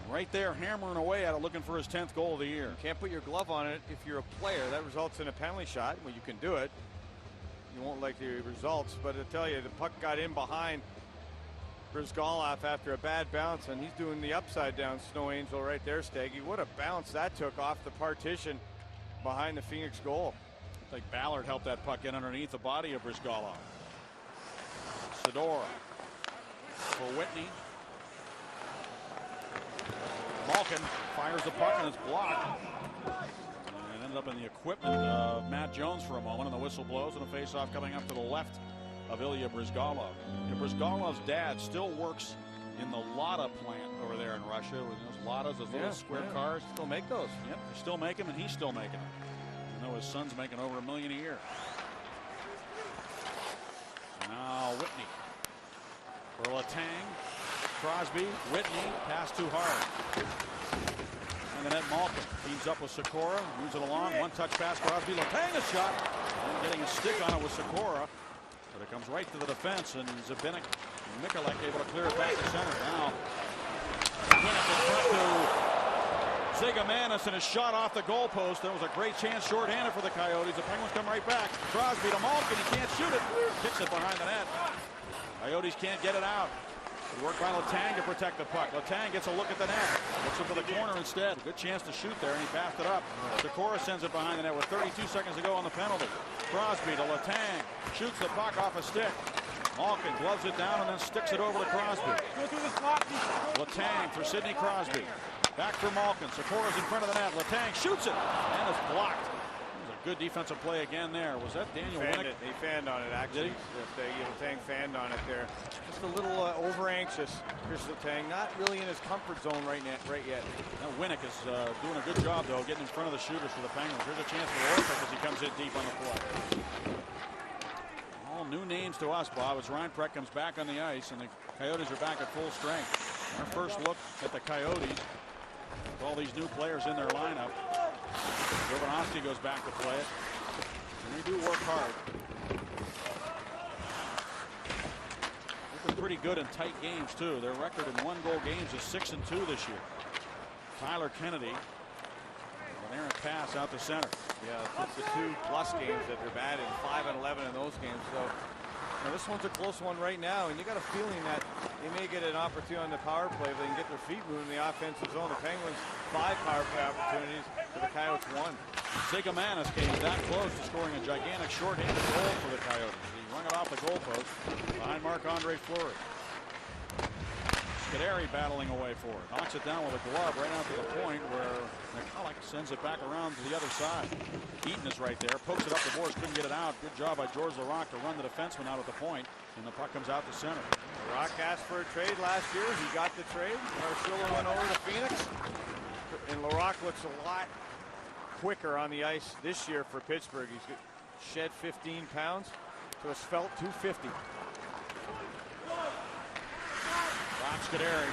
right there hammering away at it, looking for his 10th goal of the year.
You can't put your glove on it if you're a player. That results in a penalty shot. Well, you can do it. You won't like the results, but I tell you, the puck got in behind Bryzgalov after a bad bounce, and he's doing the upside down snow angel right there, Staggy. What a bounce that took off the partition behind the Phoenix goal.
I think Ballard helped that puck in underneath the body of Bryzgalov. Sedora for Whitney. Malkin fires the puck and it's blocked. And it ended up in the equipment of Matt Jones for a moment, and the whistle blows, and a face-off coming up to the left of Ilya Bryzgalov. And Bryzgalov's dad still works in the Lada plant over there in Russia. With those Ladas, those little square cars.
Still make those.
Yep, they still make them, and he's still making them. I know his son's making over $1 million a year. Now Whitney for Letang. Crosby, Whitney, pass too hard. And then Malkin teams up with Sikora, moves it along, one-touch pass, Crosby, Letang a shot, and getting a stick on it with Sikora, but it comes right to the defense, and Zabinek and Mikulek able to clear it back to center. Now, Winnick in front to Zigomanis, and a shot off the goalpost. That was a great chance, shorthanded for the Coyotes. The Penguins come right back. Crosby to Malkin, he can't shoot it, kicks it behind the net. Coyotes can't get it out. Good work by Letang to protect the puck. Letang gets a look at the net. Looks into the corner instead. Good chance to shoot there, and he passed it up. Sikora sends it behind the net with 32 seconds to go on the penalty. Crosby to Letang. Shoots the puck off a stick. Malkin gloves it down and then sticks it over to Crosby. Letang for Sidney Crosby. Back for Malkin. Sikora's in front of the net. Letang shoots it, and it's blocked. Good defensive play again there. Was that Daniel Winnick?
He fanned on it, actually. Letang fanned on it there. Just a little over-anxious. Here's Letang, not really in his comfort zone right yet.
Now Winnick is doing a good job, though, getting in front of the shooters for the Penguins. Here's a chance for Orpik as he comes in deep on the play. All new names to us, Bob, as Ryan Preck comes back on the ice, and the Coyotes are back at full strength. Our first look at the Coyotes with all these new players in their lineup. Jovanovski goes back to play it. And they do work hard. They've been pretty good in tight games, too. Their record in one-goal games is 6-2 this year. Tyler Kennedy, an errant pass out to center.
Yeah, it's the 2+ games that they're bad in, 5-11 in those games. So this one's a close one right now, and you got a feeling that they may get an opportunity on the power play if they can get their feet moving in the offensive zone. The Penguins 5 power play opportunities, for the Coyotes 1.
Zigomanis came that close to scoring a gigantic shorthanded goal for the Coyotes. He rung it off the goalpost behind Marc-Andre Fleury. Scuderi battling away for it. Knocks it down with a glove right out to the point where McCulloch sends it back around to the other side. Eaton is right there. Pokes it up the boards. Couldn't get it out. Good job by George Laraque to run the defenseman out at the point. And the puck comes out to center.
Laraque asked for a trade last year. He got the trade. Marcelo went over to Phoenix. And Laraque looks a lot quicker on the ice this year for Pittsburgh. He's shed 15 pounds to a svelte 250. Scuderi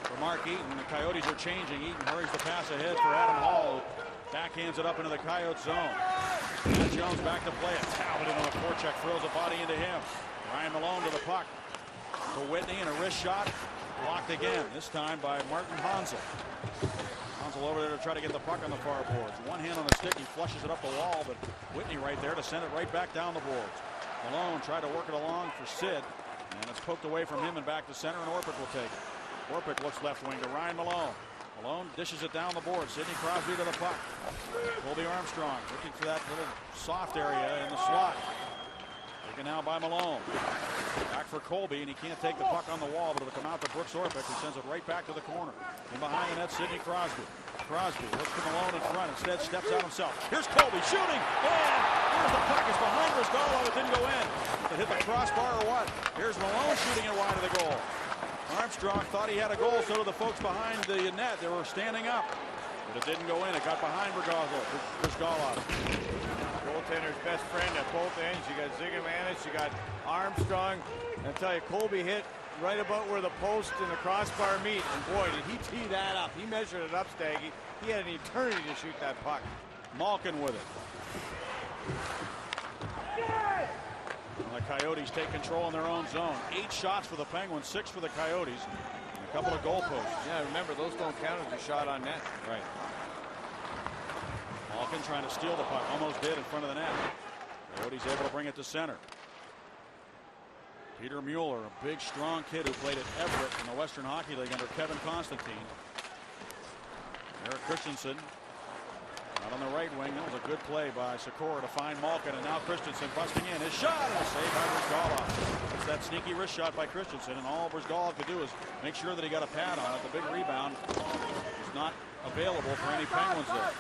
for Mark Eaton. The Coyotes are changing. Eaton hurries the pass ahead for Adam Hall. Backhands it up into the Coyote zone. Matt Jones back to play it. Talbot into the forecheck, throws a body into him. Ryan Malone to the puck. To Whitney, and a wrist shot. Blocked again, this time by Martin Hansel. Hansel over there to try to get the puck on the far boards. One hand on the stick, he flushes it up the wall, but Whitney right there to send it right back down the boards. Malone tried to work it along for Sid. And it's poked away from him and back to center, and Orpik will take it. Orpik looks left wing to Ryan Malone. Malone dishes it down the board. Sidney Crosby to the puck. Colby Armstrong looking for that little soft area in the slot. Taken now by Malone. Back for Colby, and he can't take the puck on the wall, but it'll come out to Brooks Orpik, who sends it right back to the corner. And behind the net, Sidney Crosby. Crosby looks for Malone in front, instead steps out himself. Here's Colby shooting, and here's the puck. It's behind Bryzgalov. It didn't go in. It hit the crossbar or what? Here's Malone shooting it wide of the goal. Armstrong thought he had a goal, so did the folks behind the net. They were standing up, but it didn't go in. It got behind Bryzgalov.
Goaltender's best friend at both ends. You got Zigomanis, you got Armstrong. I tell you, Colby hit right about where the post and the crossbar meet, and boy, did he tee that up. He measured it up, Staggy. He had an eternity to shoot that puck.
Malkin with it. And the Coyotes take control in their own zone. 8 shots for the Penguins, 6 for the Coyotes, and a couple of goalposts.
Yeah, remember, those don't count as a shot on net.
Right. Malkin trying to steal the puck, almost did in front of the net. Coyotes able to bring it to center. Peter Mueller, a big, strong kid who played at Everett in the Western Hockey League under Kevin Constantine. Eric Christensen out on the right wing. That was a good play by Sikora to find Malkin, and now Christensen busting in. His shot, and a save by Bryzgalov. It's that sneaky wrist shot by Christensen, and all Bryzgalov could do is make sure that he got a pad on it. The big rebound is not available for any Penguins there.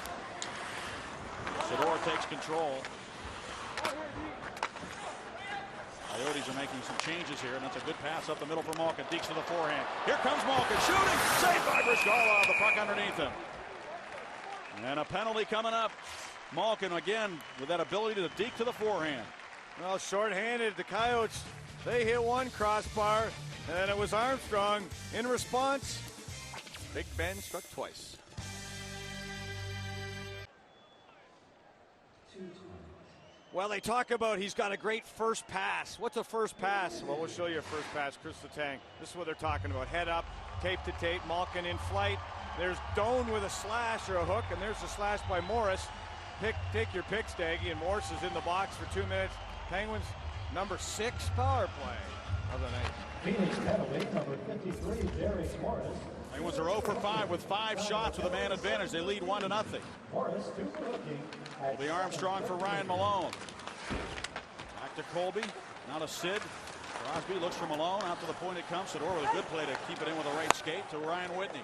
Sador takes control. Coyotes are making some changes here, and that's a good pass up the middle for Malkin. Deeks to the forehand. Here comes Malkin, shooting, saved by Brizgalov, the puck underneath him. And a penalty coming up. Malkin again with that ability to deke to the forehand.
Well, shorthanded, the Coyotes, they hit one crossbar, and it was Armstrong. In response, Big Ben struck twice. Well, they talk about he's got a great first pass. What's a first pass? Well, we'll show you a first pass, Chris Letang. This is what they're talking about. Head up, tape to tape, Malkin in flight. There's Doan with a slash or a hook, and there's a slash by Morris. Take your pick, Staggy, and Morris is in the box for 2 minutes. Penguins, number 6 power play of the night.
Phoenix penalty, number 53, Derek Morris.
Penguins are 0 for 5 with 5 shots with a man advantage. They lead 1-0.
Morris, 2 for looking.
Colby Armstrong for Ryan Malone. Back to Colby, now to Sid. Crosby looks for Malone. Out to the point it comes. Sidor with a good play to keep it in with a right skate to Ryan Whitney.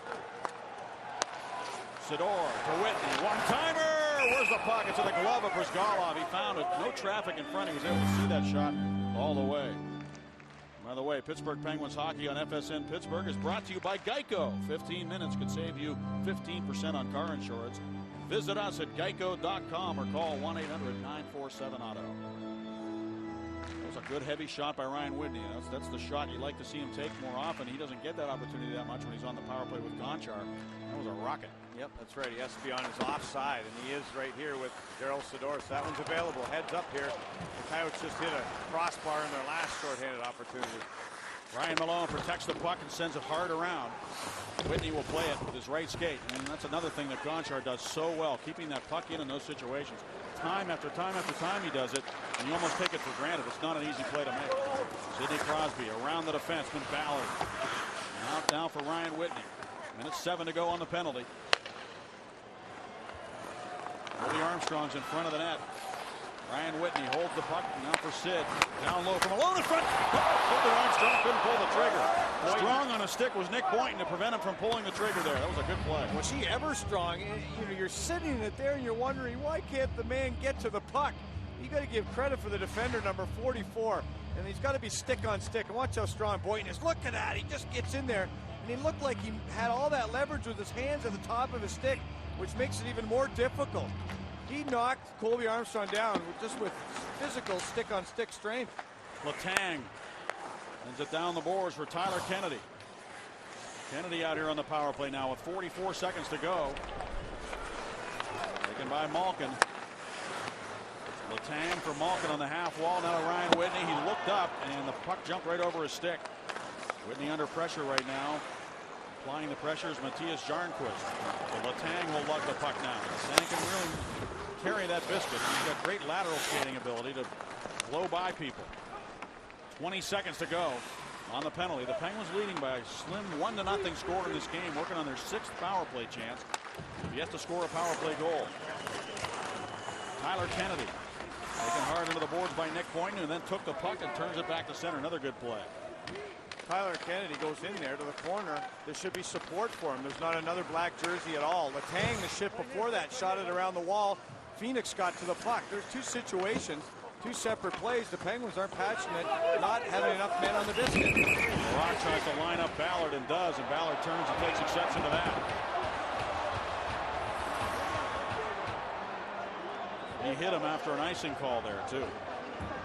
Sidor to Whitney. One-timer! Where's the puck? It's in the glove of Brizgalov. He found it. No traffic in front. He was able to see that shot all the way. By the way, Pittsburgh Penguins hockey on FSN Pittsburgh is brought to you by Geico. 15 minutes could save you 15% on car insurance. Visit us at geico.com or call 1-800-947-AUTO. That was a good heavy shot by Ryan Whitney. That's the shot you like to see him take more often. He doesn't get that opportunity that much when he's on the power play with Gonchar. That was a rocket.
Yep, that's right. He has to be on his offside, and he is right here with Daryl Sidor. So that one's available. Heads up here. The Coyotes just hit a crossbar in their last shorthanded opportunity.
Ryan Malone protects the puck and sends it hard around. Whitney will play it with his right skate. And that's another thing that Gonchar does so well, keeping that puck in those situations. Time after time after time he does it, and you almost take it for granted. It's not an easy play to make. Sidney Crosby around the defenseman Ballard. Out now for Ryan Whitney. Minute 7 to go on the penalty. Colby Armstrong's in front of the net. Ryan Whitney holds the puck now for Sid. Down low from Malone in front. Colby Armstrong couldn't pull the trigger. Strong on a stick was Nick Boynton to prevent him from pulling the trigger there. That was a good play.
Was he ever strong? You know, you're sitting it there and you're wondering, why can't the man get to the puck? You got to give credit for the defender, number 44. And he's got to be stick on stick. And watch how strong Boynton is. Look at that. He just gets in there. And he looked like he had all that leverage with his hands at the top of his stick, which makes it even more difficult. He knocked Colby Armstrong down just with physical stick-on-stick strength.
Letang sends it down the boards for Tyler Kennedy. Kennedy out here on the power play now with 44 seconds to go. Taken by Malkin. Letang for Malkin on the half wall. Now to Ryan Whitney. He looked up and the puck jumped right over his stick. Whitney under pressure right now. Applying the pressure is Matthias Jarnquist. So Letang will lug the puck now. Letang can really carry that biscuit. He's got great lateral skating ability to blow by people. 20 seconds to go on the penalty. The Penguins leading by a slim 1-0 score in this game, working on their 6th power play chance. He has to score a power play goal. Tyler Kennedy taken hard into the boards by Nick Boynton, and then took the puck and turns it back to center. Another good play.
Tyler Kennedy goes in there to the corner. There should be support for him. There's not another black jersey at all. Letang, the shift before that, shot it around the wall. Phoenix got to the puck. There's 2 situations, 2 separate plays. The Penguins aren't passionate, not having enough men on the biscuit.
Rock tries to line up Ballard and does, and Ballard turns and takes exception to that. He hit him after an icing call there, too.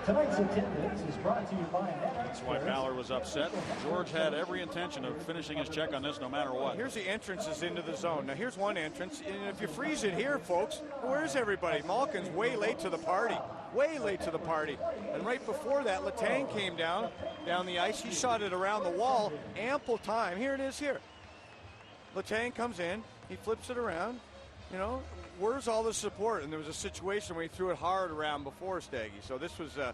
Tonight's attendance is brought to you by
That's why Ballard was upset. George had every intention of finishing his check on this no matter what.
Here's the entrances into the zone. Now here's one entrance, and if you freeze it here, folks, where's everybody? Malkin's way late to the party. Way late to the party. And right before that, Letang came down the ice. He shot it around the wall. Ample time. Here it is here. Letang comes in. He flips it around. You know, where's all the support? And there was a situation where he threw it hard around before Staggy. So this was the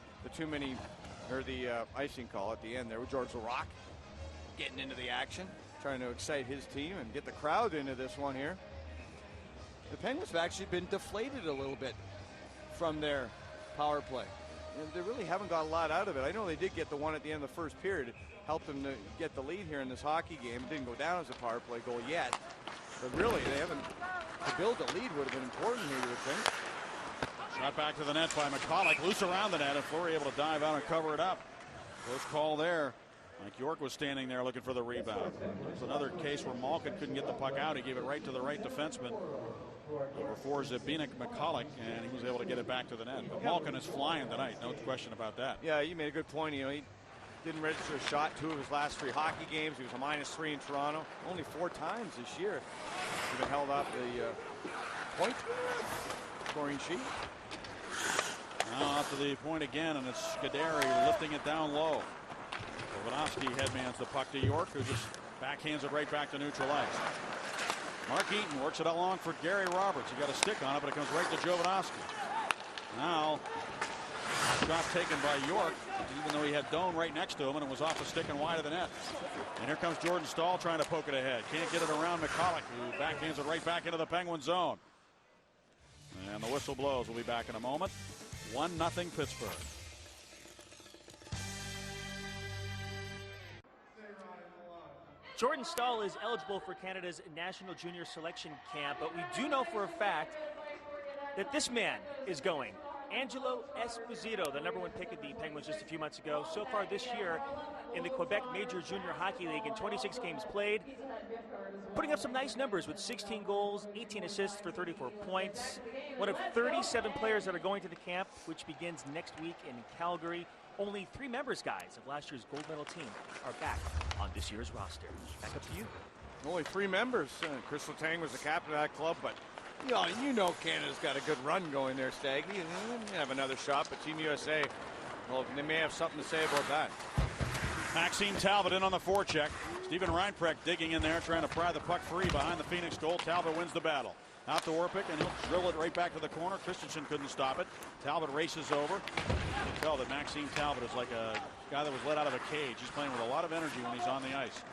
icing call at the end there with George Laraque getting into the action, trying to excite his team and get the crowd into this one here. The Penguins have actually been deflated a little bit from their power play. And they really haven't got a lot out of it. I know they did get the one at the end of the first period. It helped them to get the lead here in this hockey game. It didn't go down as a power play goal yet. But really, they haven't. To build a lead would have been important here, you would think.
Shot back to the net by McCulloch. Loose around the net, and Fleury able to dive out and cover it up. Close call there. Mike York was standing there looking for the rebound. There's another case where Malkin couldn't get the puck out. He gave it right to the right defenseman. Number 4 Zbigniew McCulloch, and he was able to get it back to the net. But Malkin is flying tonight, no question about that.
Yeah, you made a good point. You know, he didn't register a shot 2 of his last 3 hockey games. He was a -3 in Toronto. Only 4 times this year he's been held off the point scoring sheet.
Now up to the point again, and it's Scuderi lifting it down low. Jovanovski headmans the puck to York, who just backhands it right back to neutral ice. Mark Eaton works it along for Gary Roberts. He got a stick on it, but it comes right to Jovanovski. Now, shot taken by York, even though he had Doan right next to him, and it was off the stick and wide of the net. And here comes Jordan Staal trying to poke it ahead. Can't get it around McCulloch, who backhands it right back into the Penguin zone. And the whistle blows. We'll be back in a moment. 1-0 Pittsburgh.
Jordan Staal is eligible for Canada's National Junior Selection Camp, but we do know for a fact that this man is going. Angelo Esposito, the #1 pick of the Penguins just a few months ago. So far this year in the Quebec Major Junior Hockey League in 26 games played, putting up some nice numbers with 16 goals, 18 assists for 34 points. One of 37 players that are going to the camp, which begins next week in Calgary. Only 3 members, guys, of last year's gold medal team are back on this year's roster. Back up to you.
Only 3 members. Chris Letang was the captain of that club, but you know Canada's got a good run going there, Staggy. And they have another shot, but Team USA, well, they may have something to say about that.
Maxime Talbot in on the forecheck. Steven Reinprecht digging in there, trying to pry the puck free behind the Phoenix goal. Talbot wins the battle. Out to Orpik, and he'll drill it right back to the corner. Christensen couldn't stop it. Talbot races over. You can tell that Maxime Talbot is like a guy that was let out of a cage. He's playing with a lot of energy when he's on the ice.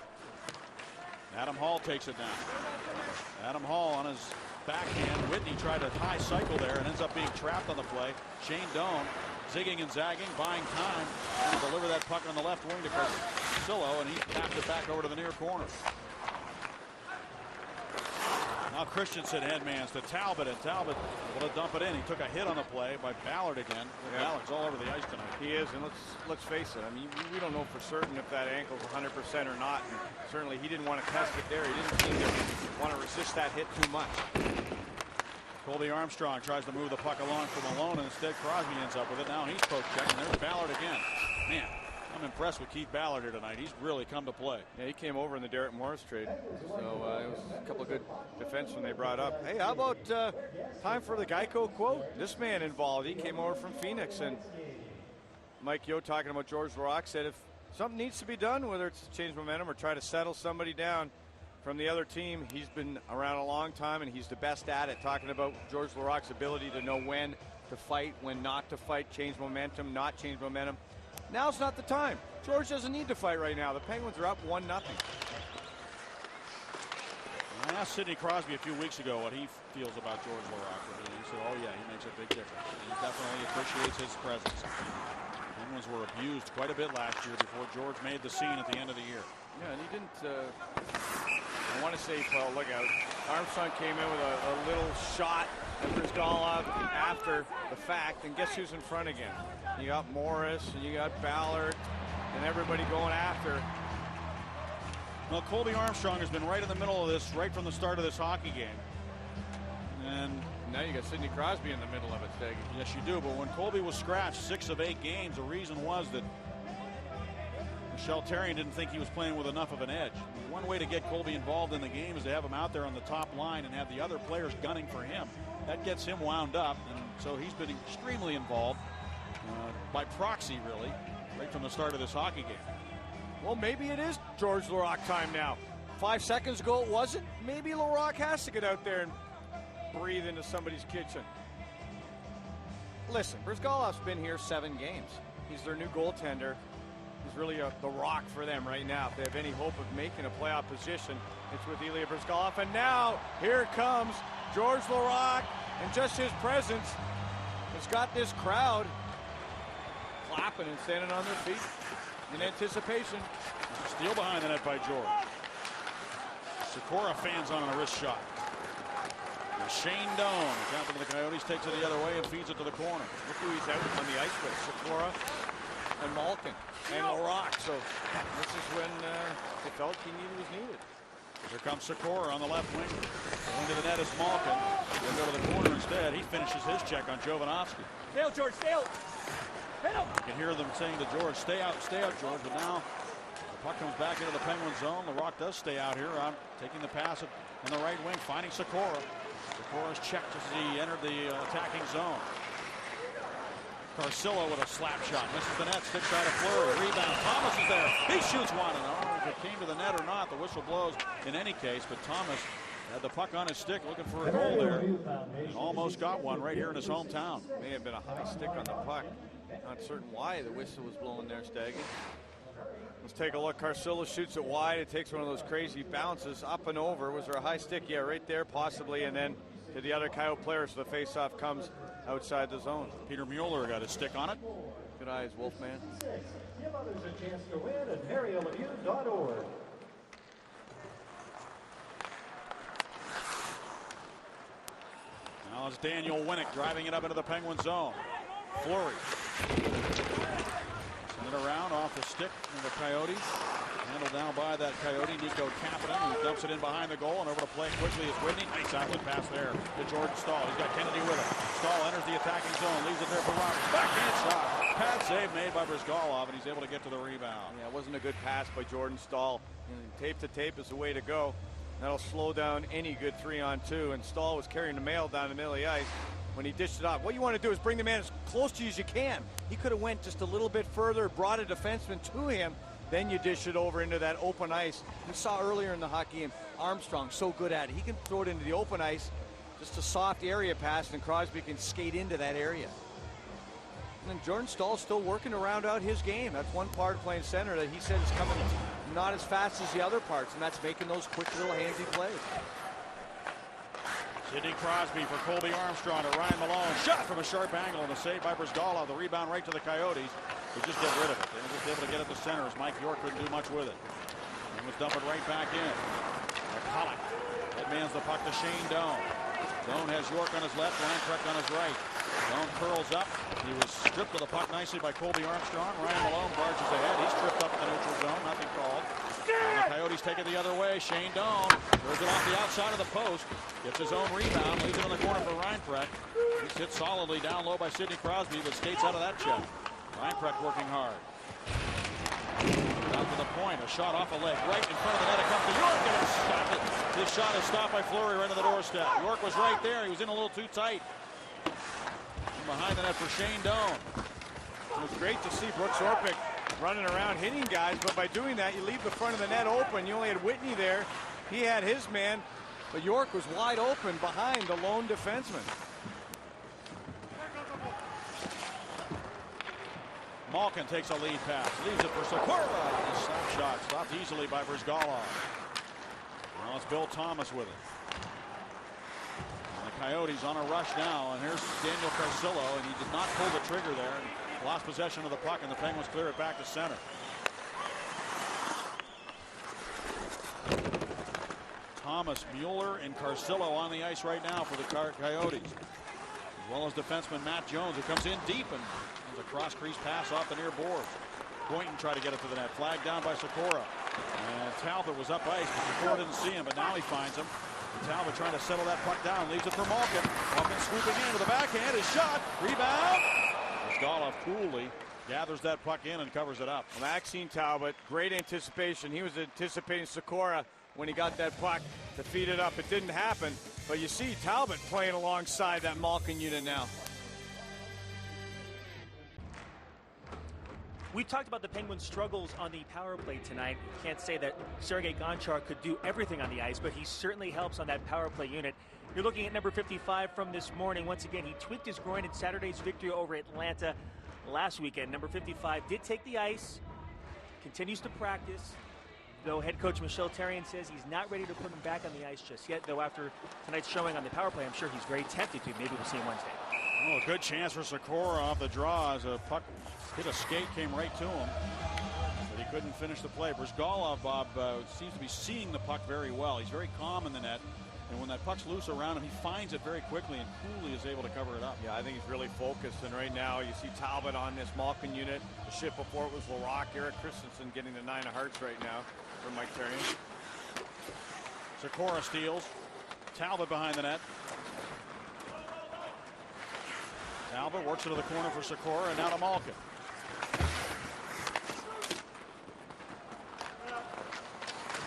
Adam Hall takes it down. Adam Hall on his backhand. Whitney tried to high cycle there and ends up being trapped on the play. Shane Doan zigging and zagging, buying time. And deliver that puck on the left wing to Carcillo, and he tapped it back over to the near corner. Now Christensen headmans to Talbot, and Talbot will dump it in. He took a hit on the play by Ballard again. Yeah. Ballard's all over the ice tonight.
He is, and let's face it. I mean, we don't know for certain if that ankle's 100% or not. And certainly, he didn't want to test it there. He didn't seem to want to resist that hit too much.
Colby Armstrong tries to move the puck along for Malone, and instead Crosby ends up with it. Now he's poke check, and there's Ballard again. Man, I'm impressed with Keith Ballard here tonight. He's really come to play.
Yeah, he came over in the Derek Morris trade. So it was a couple of good defensemen they brought up. Hey, how about time for the Geico quote? This man involved. He came over from Phoenix, and Mike Yeo talking about George Laraque said if something needs to be done, whether it's to change momentum or try to settle somebody down from the other team, he's been around a long time, and he's the best at it. Talking about George Laraque's ability to know when to fight, when not to fight, change momentum, not change momentum. Now's not the time. George doesn't need to fight right now. The Penguins are up 1-0.
I asked Sidney Crosby a few weeks ago what he feels about George Laraque. He said, oh yeah, he makes a big difference. He definitely appreciates his presence. Penguins were abused quite a bit last year before George made the scene at the end of the year.
Yeah, and he didn't, I want to say, well, look out. Armstrong came in with a little shot at Brizgalov after the fact, and guess who's in front again? You got Morris, and you got Ballard, and everybody going after.
Well, Colby Armstrong has been right in the middle of this, right from the start of this hockey game. And
now you got Sidney Crosby in the middle of it, Steggy.
Yes, you do, but when Colby was scratched 6 of 8 games, the reason was that Michel Therrien didn't think he was playing with enough of an edge. One way to get Colby involved in the game is to have him out there on the top line and have the other players gunning for him. That gets him wound up, and so he's been extremely involved by proxy, really, right from the start of this hockey game.
Well, maybe it is George Laraque time now. 5 seconds ago it wasn't. Maybe Laraque has to get out there and breathe into somebody's kitchen. Listen, Brizgalov's been here 7 games. He's their new goaltender. He's really the rock for them right now. If they have any hope of making a playoff position, it's with Ilya Brizgalov. And now, here comes George Laraque, and just his presence has got this crowd clapping and standing on their feet in anticipation.
Steal behind the net by George. Sikora fans on a wrist shot. And Shane Doan, captain of the Coyotes, takes it the other way and feeds it to the corner.
Look who he's out on the ice with, Sikora and Malkin. and Larocque. So this is when they felt he was needed.
Here comes Sikora on the left wing. Going to the net is Malkin. He'll go to the corner instead. He finishes his check on Jovanovski.
Stay out, George, stay out.
You can hear them saying to George, stay out, George. But now the puck comes back into the Penguin zone. Larocque does stay out here, taking the pass in the right wing, finding Sikora. Sikora's checked as he entered the attacking zone. Carcillo with a slap shot. Misses the net. Stick side of Fleury. Rebound. Thomas is there. He shoots one. And if it came to the net or not, the whistle blows in any case. But Thomas had the puck on his stick looking for a goal there. And almost got one right here in his hometown.
May have been a high stick on the puck. Not certain why the whistle was blowing there, Staggy. Let's take a look. Carcillo shoots it wide. It takes one of those crazy bounces up and over. Was there a high stick? Yeah, right there possibly. And then to the other Coyote player, so the faceoff comes outside the zone.
Peter Mueller got his stick on it.
Good eyes, Wolfman.
Give others a chance to win at MarioLemieux.org.
Now it's Daniel Winnick driving it up into the Penguin zone. Fleury. Send it around off the stick of the Coyotes. Handled down by that Coyote, Nico Kapanen, who dumps it in behind the goal, and over to play quickly is Whitney. Nice outlet pass there to Jordan Staal. He's got Kennedy with him. Staal enters the attacking zone, leaves it there for Roberts. Backhand shot. Pad save made by Brizgalov, and he's able to get to the rebound.
Yeah, it wasn't a good pass by Jordan Staal. Tape to tape is the way to go. That'll slow down any good 3-on-2, and Staal was carrying the mail down the middle of the ice when he dished it off. What you want to do is bring the man as close to you as you can. He could have went just a little bit further, brought a defenseman to him, then you dish it over into that open ice. We saw earlier in the hockey game, Armstrong so good at it. He can throw it into the open ice, just a soft area pass, and Crosby can skate into that area. And then Jordan Stahl's still working to round out his game. That's one part of playing center that he said is coming not as fast as the other parts, and that's making those quick little handsy plays.
Sidney Crosby for Colby Armstrong to Ryan Malone. Shot from a sharp angle and a save by Brizgalov. The rebound right to the Coyotes. They just get rid of it. They were just able to get it to center as Mike York couldn't do much with it. And was dumping right back in. McCulloch headmans the puck to Shane Doan. Doan has York on his left, Landcraft on his right. Doan curls up. He was stripped of the puck nicely by Colby Armstrong. Ryan Malone barges ahead. He's tripped up in the neutral zone. Nothing called. And the Coyotes take it the other way. Shane Doan throws it off the outside of the post. Gets his own rebound. Leaves it in the corner for Reinprecht. He's hit solidly down low by Sidney Crosby, but skates out of that check. Reinprecht working hard. Down to the point. A shot off a leg. Right in front of the net. It comes to York and it's stopped. His shot is stopped by Fleury right on the doorstep. York was right there. He was in a little too tight. Behind the net for Shane Doan.
It was great to see Brooks Orpik running around hitting guys, but by doing that, you leave the front of the net open. You only had Whitney there. He had his man, but York was wide open behind the lone defenseman.
Malkin takes a lead pass. Leaves it for Sikora. A slap shot stopped easily by Brizgalov. Now it's Bill Thomas with it. The Coyotes on a rush now, and here's Daniel Carcillo, and he did not pull the trigger there. And lost possession of the puck, and the Penguins clear it back to center. Thomas, Mueller, and Carcillo on the ice right now for the Coyotes, as well as defenseman Matt Jones, who comes in deep and a cross-crease pass off the near boards. Boynton tried to get it to the net, flagged down by Sikora. And Talbot was up ice, but Sikora didn't see him, but now he finds him. And Talbot trying to settle that puck down, leaves it for Malkin. Malkin swooping in with a backhand, his shot, rebound. Brizgalov coolly gathers that puck in and covers it up.
Maxine Talbot, great anticipation. He was anticipating Sikora when he got that puck to feed it up. It didn't happen, but you see Talbot playing alongside that Malkin unit now.
We talked about the Penguins' struggles on the power play tonight. Can't say that Sergei Gonchar could do everything on the ice, but he certainly helps on that power play unit. You're looking at number 55 from this morning. Once again, he tweaked his groin in Saturday's victory over Atlanta last weekend. Number 55 did take the ice, continues to practice, though head coach Michel Therrien says he's not ready to put him back on the ice just yet, though after tonight's showing on the power play, I'm sure he's very tempted to. Maybe we'll see him Wednesday.
Oh, a good chance for Sikora off the draw as a puck hit a skate, came right to him, but he couldn't finish the play. Brizgalov, Bob, seems to be seeing the puck very well. He's very calm in the net. And when that puck's loose around him, he finds it very quickly and coolly is able to cover it up.
Yeah, I think he's really focused. And right now, you see Talbot on this Malkin unit. The shift before it was Larocque. Eric Christensen getting the 9 of hearts right now for Mike Therrien.
Sikora steals. Talbot behind the net. Talbot works it to the corner for Sikora and now to Malkin.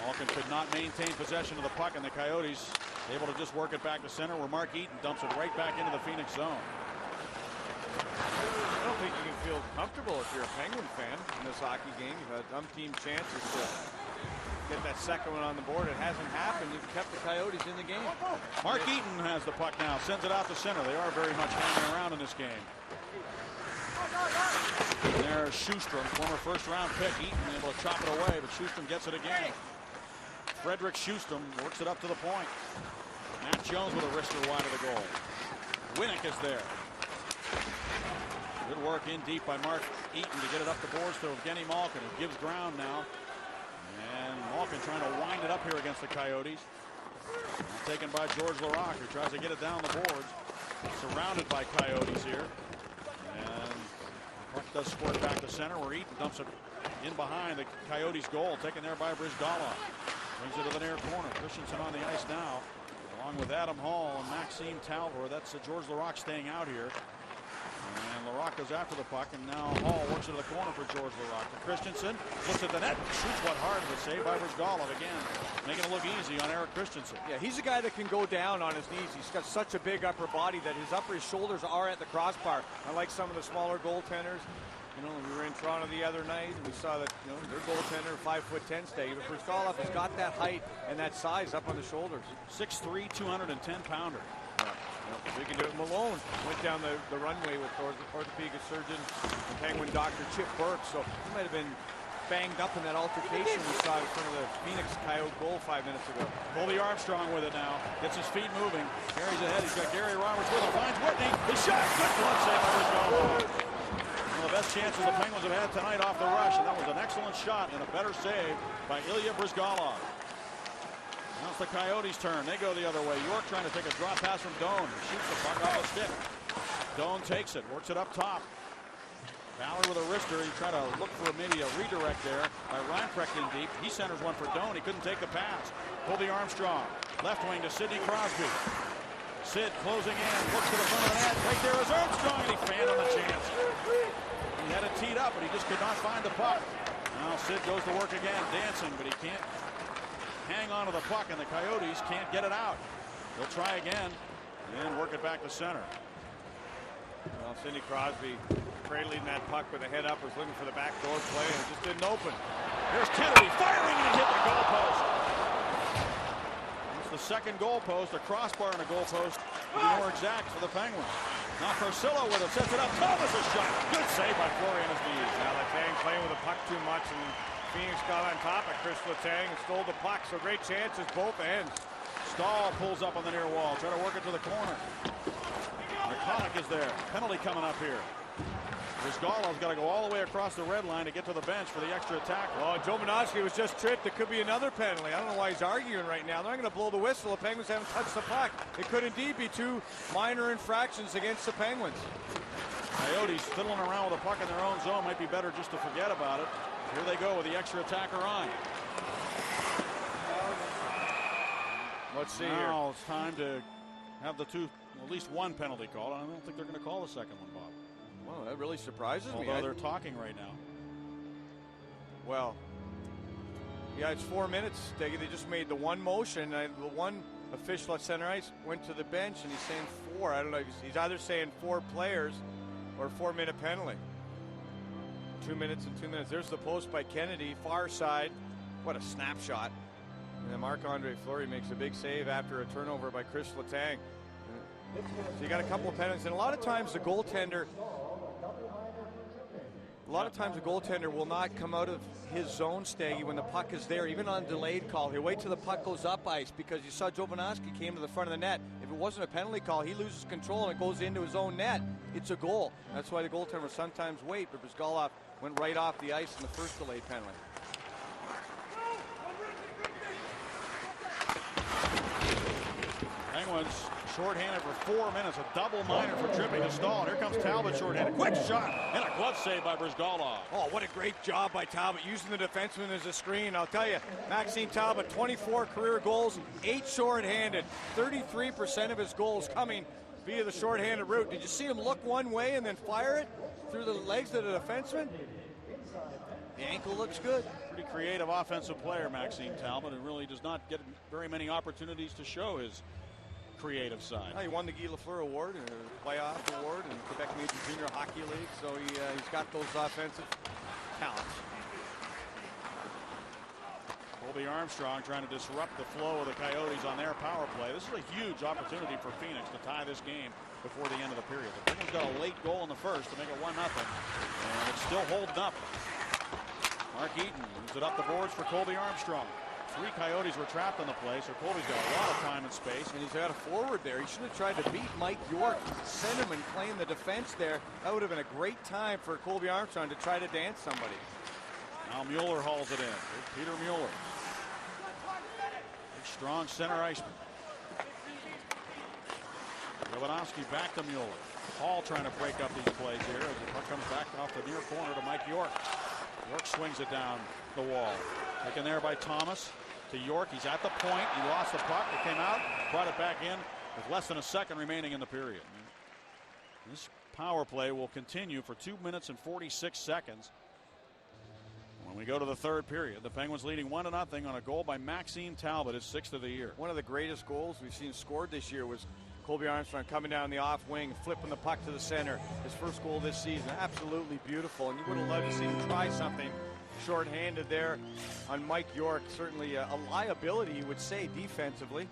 Malkin could not maintain possession of the puck, and the Coyotes able to just work it back to center, where Mark Eaton dumps it right back into the Phoenix zone.
I don't think you can feel comfortable if you're a Penguin fan in this hockey game. You've had umpteen chances to get that second one on the board. It hasn't happened. You've kept the Coyotes in the game.
Mark Eaton has the puck now, sends it out to center. They are very much hanging around in this game. And there's Schustrom, former first-round pick. Eaton able to chop it away, but Schustrom gets it again. Frederick Schustrom works it up to the point. Matt Jones with a wrister wide of the goal. Winnick is there. Good work in deep by Mark Eaton to get it up the boards to Evgeny Malkin, who gives ground now. And Malkin trying to wind it up here against the Coyotes. Taken by George Larocque, who tries to get it down the boards. Surrounded by Coyotes here. And puck does squirt back to center, where Eaton dumps it in behind the Coyotes goal, taken there by Brizgalov. Brings it to the near corner. Christensen on the ice now, along with Adam Hall and Maxime Talbot. That's George Larocque staying out here. And Larocque goes after the puck, and now Hall works it to the corner for George Larocque. Christensen looks at the net, shoots one hard, but saved by Brizgalov again, making it look easy on Eric Christensen.
Yeah, he's a guy that can go down on his knees. He's got such a big upper body that his shoulders are at the crossbar. Unlike some of the smaller goaltenders. You know, we were in Toronto the other night, and we saw that, you know, their goaltender, 5'10" stay. But Brizgalov has got that height and that size up on the shoulders.
6'3", 210-pounder.
So he can do it. Malone went down the runway with orthopedic surgeon and Penguin doctor Chip Burke. So he might have been banged up in that altercation we saw in front of the Phoenix Coyote goal 5 minutes ago.
Colby Armstrong with it now. Gets his feet moving. Carries ahead. He's got Gary Roberts with him. Finds Whitney. His shot. Good glove save by Brizgalov. One of the best chances the Penguins have had tonight off the rush, and that was an excellent shot and a better save by Ilya Brizgalov. Now it's the Coyotes' turn. They go the other way. York trying to take a drop pass from Doan. Shoots the puck off the stick. Doan takes it, works it up top. Ballard with a wrister. He tried to look for maybe a redirect there by Reinprecht in deep. He centers one for Doan. He couldn't take the pass. Colby Armstrong, left wing to Sidney Crosby. Sid closing in, looks to the front of the net. Right there is Armstrong, and he fanned on the chance. He had it teed up, but he just could not find the puck. Now Sid goes to work again, dancing, but he can't hang on to the puck, and the Coyotes can't get it out. They'll try again and work it back to center.
Well, Sidney Crosby cradling that puck with a head up, was looking for the backdoor play, and it just didn't open.
There's Kennedy firing, and he hit the goalpost. It's the second goalpost, a crossbar and a goalpost, to be more exact, for the Penguins. Now Carcillo with it, sets it up. Thomas' shot. Good save by Fleury on his knees.
Now Letang playing with the puck too much, and Phoenix got on top of Chris Letang and stole the puck. So great chances both ends.
Stahl pulls up on the near wall, try to work it to the corner. McConaughey is there. Penalty coming up here. Brizgalov's got to go all the way across the red line to get to the bench for the extra attack.
Oh, Jovanovski was just tripped. It could be another penalty. I don't know why he's arguing right now. They're not going to blow the whistle. The Penguins haven't touched the puck. It could indeed be two minor infractions against the Penguins.
Coyotes fiddling around with a puck in their own zone. Might be better just to forget about it. Here they go with the extra attacker on.
Let's see
now
here.
It's time to have the at least one penalty called. I don't think they're going to call the second one, Bob.
Well, that really surprises me.
Although they're talking right now.
Well, yeah, it's 4 minutes. They just made the one motion. The one official at center ice went to the bench, and he's saying 4. I don't know. He's either saying 4 players or 4-minute penalty. 2 minutes and 2 minutes. There's the post by Kennedy, far side. What a snapshot. And then Marc-Andre Fleury makes a big save after a turnover by Chris Letang. So you got a couple of penalties, and a lot of times the goaltender will not come out of his zone, Staggy, when the puck is there, even on delayed call. He'll wait till the puck goes up ice, because you saw Jovanovski came to the front of the net. If it wasn't a penalty call, he loses control and it goes into his own net. It's a goal. That's why the goaltender will sometimes wait, but Brizgalov went right off the ice in the first delayed penalty.
Penguins shorthanded for 4 minutes. A double minor for tripping a stall. And here comes Talbot shorthanded. Quick shot and a glove save by Brizgalov.
Oh, what a great job by Talbot, using the defenseman as a screen. I'll tell you, Maxime Talbot, 24 career goals, 8 shorthanded. 33% of his goals coming via the shorthanded route. Did you see him look one way and then fire it through the legs of the defenseman? The ankle looks good.
Pretty creative offensive player, Maxime Talbot, and really does not get very many opportunities to show his creative side.
He won the Guy Lafleur Award and a playoff award in Quebec Major Junior Hockey League, so he's got those offensive talents.
Colby Armstrong trying to disrupt the flow of the Coyotes on their power play. This is a huge opportunity for Phoenix to tie this game before the end of the period. The Penguins got a late goal in the first to make it 1-0, and it's still holding up. Mark Eaton moves it up the boards for Colby Armstrong. 3 Coyotes were trapped in the play, so Colby's got a lot of time and space.
And he's got a forward there. He should have tried to beat Mike York, send him and claim the defense there. That would have been a great time for Colby Armstrong to try to dance somebody.
Now Mueller hauls it in. Here's Peter Mueller. Big, strong center iceman. Lewanowski back to Mueller. Hall trying to break up these plays here as the puck comes back off the near corner to Mike York. York swings it down the wall. Taken there by Thomas to York. He's at the point. He lost the puck. It came out. Brought it back in with less than a second remaining in the period. This power play will continue for 2 minutes and 46 seconds. When we go to the third period, the Penguins leading 1-0 on a goal by Maxime Talbot, his 6th of the year.
One of the greatest goals we've seen scored this year was Colby Armstrong coming down the off wing, flipping the puck to the center. His first goal this season. Absolutely beautiful. And you would have loved to see him try something shorthanded there on Mike York. Certainly a liability, you would say, defensively.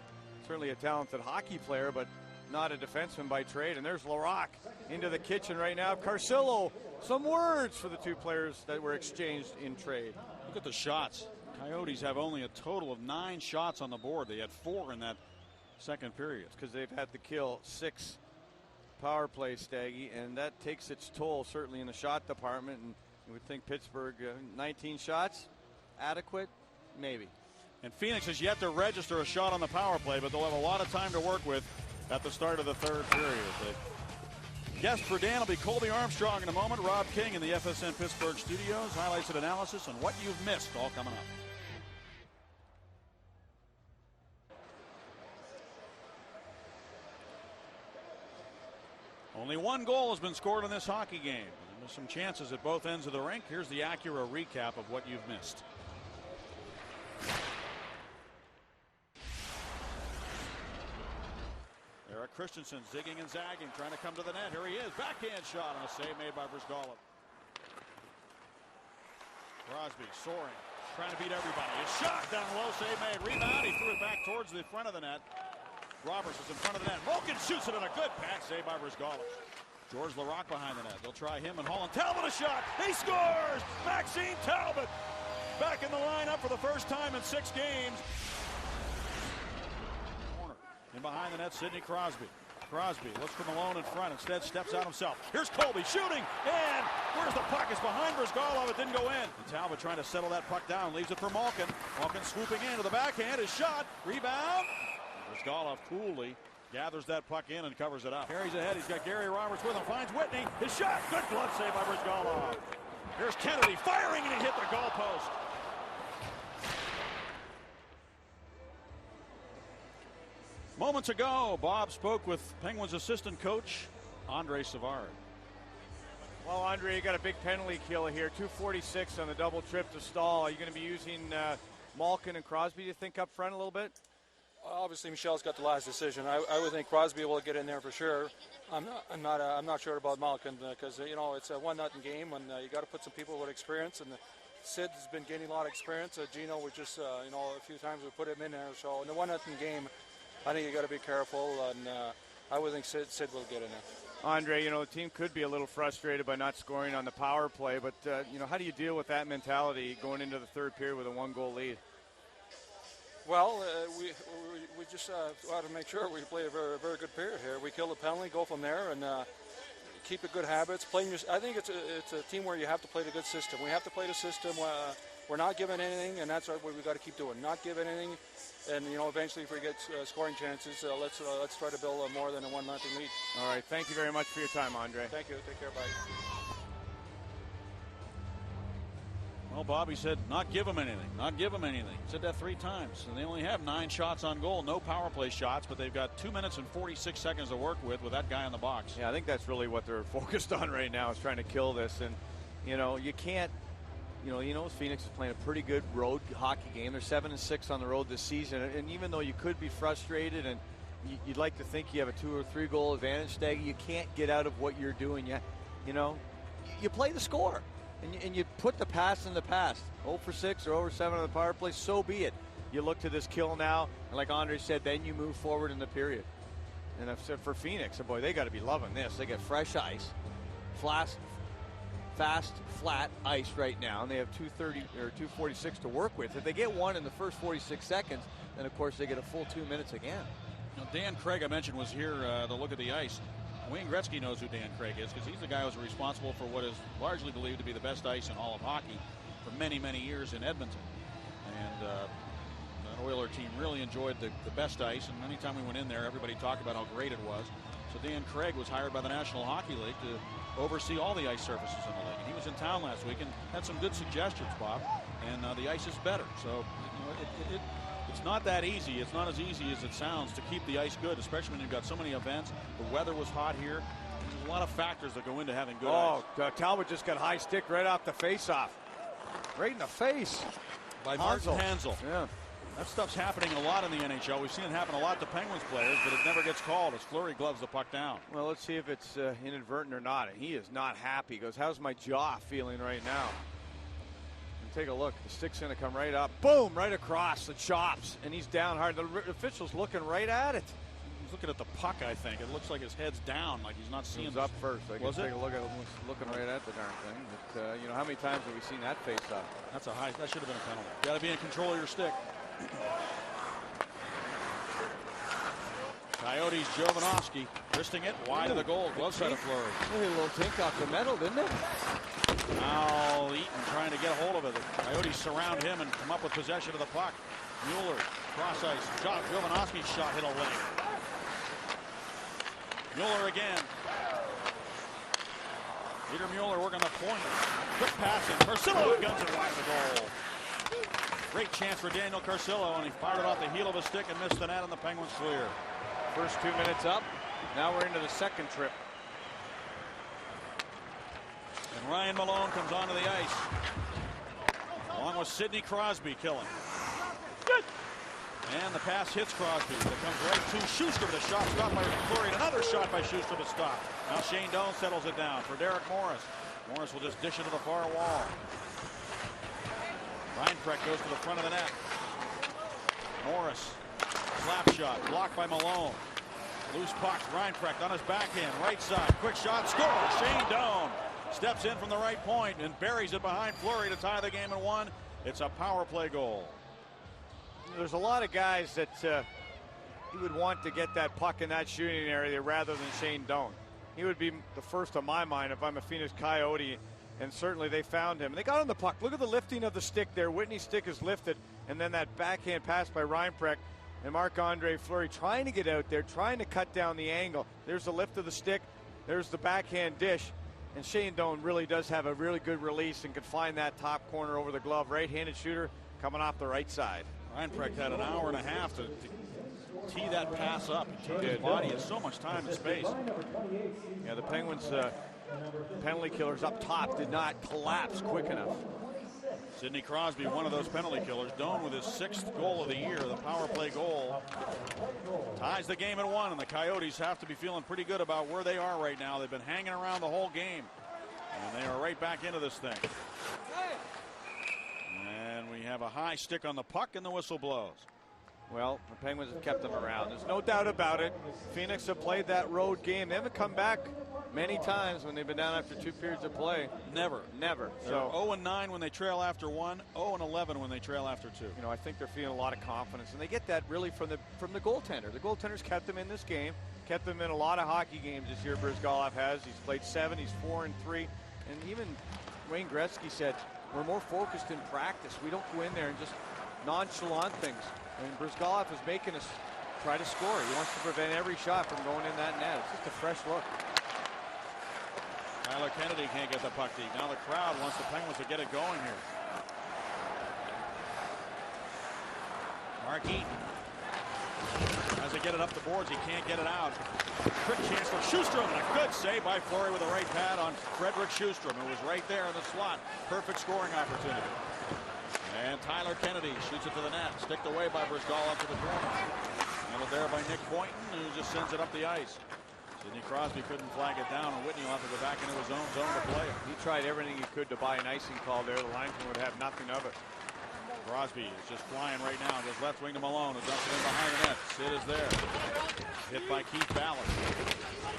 Certainly a talented hockey player, but not a defenseman by trade. And there's Larocque into the kitchen right now. Carcillo, some words for the 2 players that were exchanged in trade.
Look at the shots. Coyotes have only a total of 9 shots on the board. They had 4 in that second period.
Because they've had to kill 6 power plays, Staggy, and that takes its toll certainly in the shot department. And you would think Pittsburgh, 19 shots, adequate, maybe.
And Phoenix has yet to register a shot on the power play, but they'll have a lot of time to work with at the start of the third period. The guest for Dan will be Colby Armstrong in a moment. Rob King in the FSN Pittsburgh studios. Highlights and analysis and what you've missed all coming up. Only 1 goal has been scored in this hockey game. And there's some chances at both ends of the rink. Here's the Acura recap of what you've missed. Eric Christensen zigging and zagging, trying to come to the net. Here he is. Backhand shot and a save made by Brizgalov. Crosby soaring, trying to beat everybody. His shot down low, save made. Rebound. He threw it back towards the front of the net. Roberts is in front of the net. Malkin shoots it in a good pass, saved by Brizgalov. George Larocque behind the net. They'll try him and Holland. Talbot a shot. He scores! Maxime Talbot back in the lineup for the first time in 6 games. Corner. In behind the net, Sidney Crosby. Crosby looks for Malone in front. Instead, steps out himself. Here's Colby shooting. And where's the puck? It's behind Brizgalov. It didn't go in. And Talbot trying to settle that puck down. Leaves it for Malkin. Malkin swooping in to the backhand. His shot. Rebound. Brizgalov coolly gathers that puck in and covers it up. Carries ahead. He's got Gary Roberts with him. Finds Whitney. His shot. Good glove save by Brizgalov. Here's Kennedy firing and he hit the goalpost. Moments ago, Bob spoke with Penguins assistant coach Andre Savard.
Well, Andre, you got a big penalty kill here. 2:46 on the double trip to Stahl. Are you going to be using Malkin and Crosby, do you think, up front a little bit?
Obviously, Michelle's got the last decision. I would think Crosby will get in there for sure. I'm not sure about Malkin because it's a 1-0 game, and you got to put some people with experience. And Sid has been gaining a lot of experience. Gino, we just a few times we put him in there. So in the 1-0 game, I think you got to be careful, and I would think Sid will get in there.
Andre, the team could be a little frustrated by not scoring on the power play, but how do you deal with that mentality going into the third period with a 1-goal lead?
Well, we just ought to make sure we play a very, very good period here. We kill the penalty, go from there, and keep the good habits. I think it's a team where you have to play the good system. We have to play the system we're not giving anything, and that's what we got to keep doing. Not giving anything, and eventually if we get scoring chances, let's try to build more than a 1-0 lead.
All right, thank you very much for your time, Andre.
Thank you. Take care. Bye.
Well, Bobby said not give them anything, not give them anything. Said that 3 times. And they only have 9 shots on goal, no power play shots, but they've got 2 minutes and 46 seconds to work with that guy in the box.
Yeah, I think that's really what they're focused on right now, is trying to kill this. And, you can't, Phoenix is playing a pretty good road hockey game. They're 7-6 on the road this season. And even though you could be frustrated and you'd like to think you have a 2 or 3 goal advantage, Staggy, you can't get out of what you're doing. You play the score. And you put the past in the past. 0 for 6 or 0 for 7 on the power play, so be it. You look to this kill now, and like Andre said, then you move forward in the period. And I've said for Phoenix, boy, they got to be loving this. They get fresh ice, fast, flat ice right now, and they have 2:30 or 2:46 to work with. If they get one in the first 46 seconds, then of course they get a full 2 minutes again.
Dan Craig, I mentioned, was here to look at the ice. Wayne Gretzky knows who Dan Craig is because he's the guy who's responsible for what is largely believed to be the best ice in all of hockey for many, many years in Edmonton. And that Oiler team really enjoyed the best ice, and anytime we went in there, everybody talked about how great it was. So Dan Craig was hired by the National Hockey League to oversee all the ice surfaces in the league. And he was in town last week and had some good suggestions, Bob, and the ice is better. So it's not that easy. It's not as easy as it sounds to keep the ice good, especially when you've got so many events. The weather was hot here. There's a lot of factors that go into having good ice.
Talbot just got high stick right off the face-off. Right in the face.
By Martin Hansel.
Yeah.
That stuff's happening a lot in the NHL. We've seen it happen a lot to Penguins players, but it never gets called as Fleury gloves the puck down.
Well, let's see if it's inadvertent or not. He is not happy. He goes, how's my jaw feeling right now? Take a look. The stick's going to come right up. Boom! Right across the chops. And he's down hard. The official's looking right at it.
He's looking at the puck, I think. It looks like his head's down, like he's not seeing
it. Up first. I can take
it?
a look at it. Looking right at the darn thing. But, how many times have we seen that face up?
That's a high. That should have been a penalty. You got to be in control of your stick. Coyotes, Jovanovski, wristing it wide of the goal. Glove side of Fleury.
A little tink off the metal, didn't it?
Now Eaton trying to get a hold of it. The Coyotes surround him and come up with possession of the puck. Mueller, cross ice, shot. Jovanovski's shot hit a leg. Mueller again. Peter Mueller working the point. Quick passing. Carcillo guns it wide of the goal. Great chance for Daniel Carcillo, and he fired it off the heel of a stick and missed the net, and the Penguins clear.
First 2 minutes up. Now we're into the second trip.
And Ryan Malone comes onto the ice, along with Sidney Crosby killing. And the pass hits Crosby. It comes right to Schuster with a shot stopped by Fleury. Another shot by Schuster to stop. Now Shane Doan settles it down for Derek Morris. Morris will just dish it to the far wall. Reinprecht goes to the front of the net. Morris, slap shot, blocked by Malone. Loose puck, Reinprecht on his backhand, right side, quick shot, score! Shane Doan steps in from the right point and buries it behind Fleury to tie the game at 1. It's a power play goal.
There's a lot of guys that you would want to get that puck in that shooting area rather than Shane Doan. He would be the first on my mind if I'm a Phoenix Coyote, and certainly they found him. They got on the puck. Look at the lifting of the stick there. Whitney's stick is lifted, and then that backhand pass by Reinprecht and Marc-Andre Fleury trying to get out there, trying to cut down the angle. There's the lift of the stick. There's the backhand dish. And Shane Doan really does have a really good release and can find that top corner over the glove. Right-handed shooter coming off the right side.
Reinprecht had an hour and a half to tee that pass up. He turned his body in so much time and space.
Yeah, the Penguins penalty killers up top did not collapse quick enough.
Sidney Crosby, one of those penalty killers. Doan with his 6th goal of the year, the power play goal. Ties the game at 1, and the Coyotes have to be feeling pretty good about where they are right now. They've been hanging around the whole game, and they are right back into this thing. And we have a high stick on the puck, and the whistle blows.
Well, the Penguins have kept them around. There's no doubt about it. Phoenix have played that road game. They haven't come back many times when they've been down after 2 periods of play.
Never.
So
0-9 when they trail after 1, 0-11 when they trail after 2.
I think they're feeling a lot of confidence, and they get that really from the goaltender. The goaltender's kept them in this game, kept them in a lot of hockey games this year. Brizgalov has. He's played 7. He's 4-3, and even Wayne Gretzky said, we're more focused in practice. We don't go in there and just nonchalant things. I mean, Brzgalov is making us try to score. He wants to prevent every shot from going in that net. It's just a fresh look.
Tyler Kennedy can't get the puck deep. Now the crowd wants the Penguins to get it going here. Mark Eaton as they get it up the boards, he can't get it out. Quick chance for Schustrom, and a good save by Fleury with a right pad on Frederick Schustrom, who was right there in the slot. Perfect scoring opportunity. And Tyler Kennedy shoots it to the net, sticked away by Brzgalov to the corner. Handled there by Nick Boynton, who just sends it up the ice. Sidney Crosby couldn't flag it down, and Whitney will have to go back into his own zone to play it.
He tried everything he could to buy an icing call there. The linesman would have nothing of it.
Crosby is just flying right now. Goes left wing to Malone, who dumps it in behind the net. Sid is there. Hit by Keith Ballard.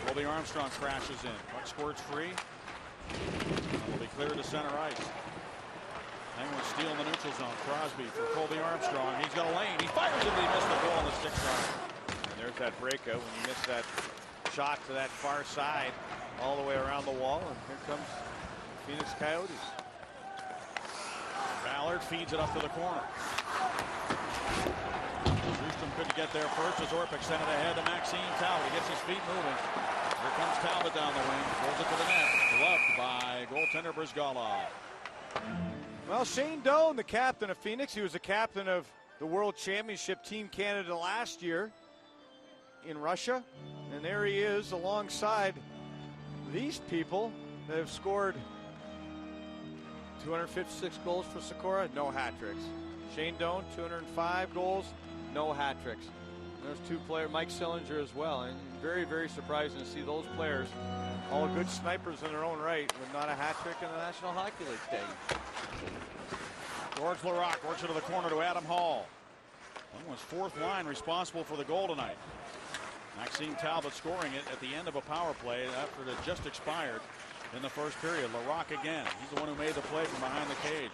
Colby Armstrong crashes in. Puck squirts free. Will be cleared to center ice. Penguins steal in the neutral zone. Crosby for Colby Armstrong. He's got a lane. He fires it, but he missed the goal on the stick shot.
And there's that breakout when you miss that shot to that far side all the way around the wall. And here comes Phoenix Coyotes.
Ballard feeds it up to the corner. Schustrom couldn't get there first as Orpik sent it ahead to Maxime Talbot. He gets his feet moving. Here comes Talbot down the wing. Pulls it to the net. Gloved by goaltender Brzgalov.
Well, Shane Doan, the captain of Phoenix, he was the captain of the World Championship Team Canada last year in Russia. And there he is alongside these people that have scored 256 goals for Sakura, no hat tricks. Shane Doan, 205 goals, no hat tricks. There's two players, Mike Sillinger as well. And very, very surprising to see those players, all good snipers in their own right, with not a hat trick in the National Hockey League stadium.
George Laraque works it to the corner to Adam Hall. Penguins' fourth line responsible for the goal tonight. Maxime Talbot scoring it at the end of a power play after it had just expired in the first period. Laraque again. He's the one who made the play from behind the cage.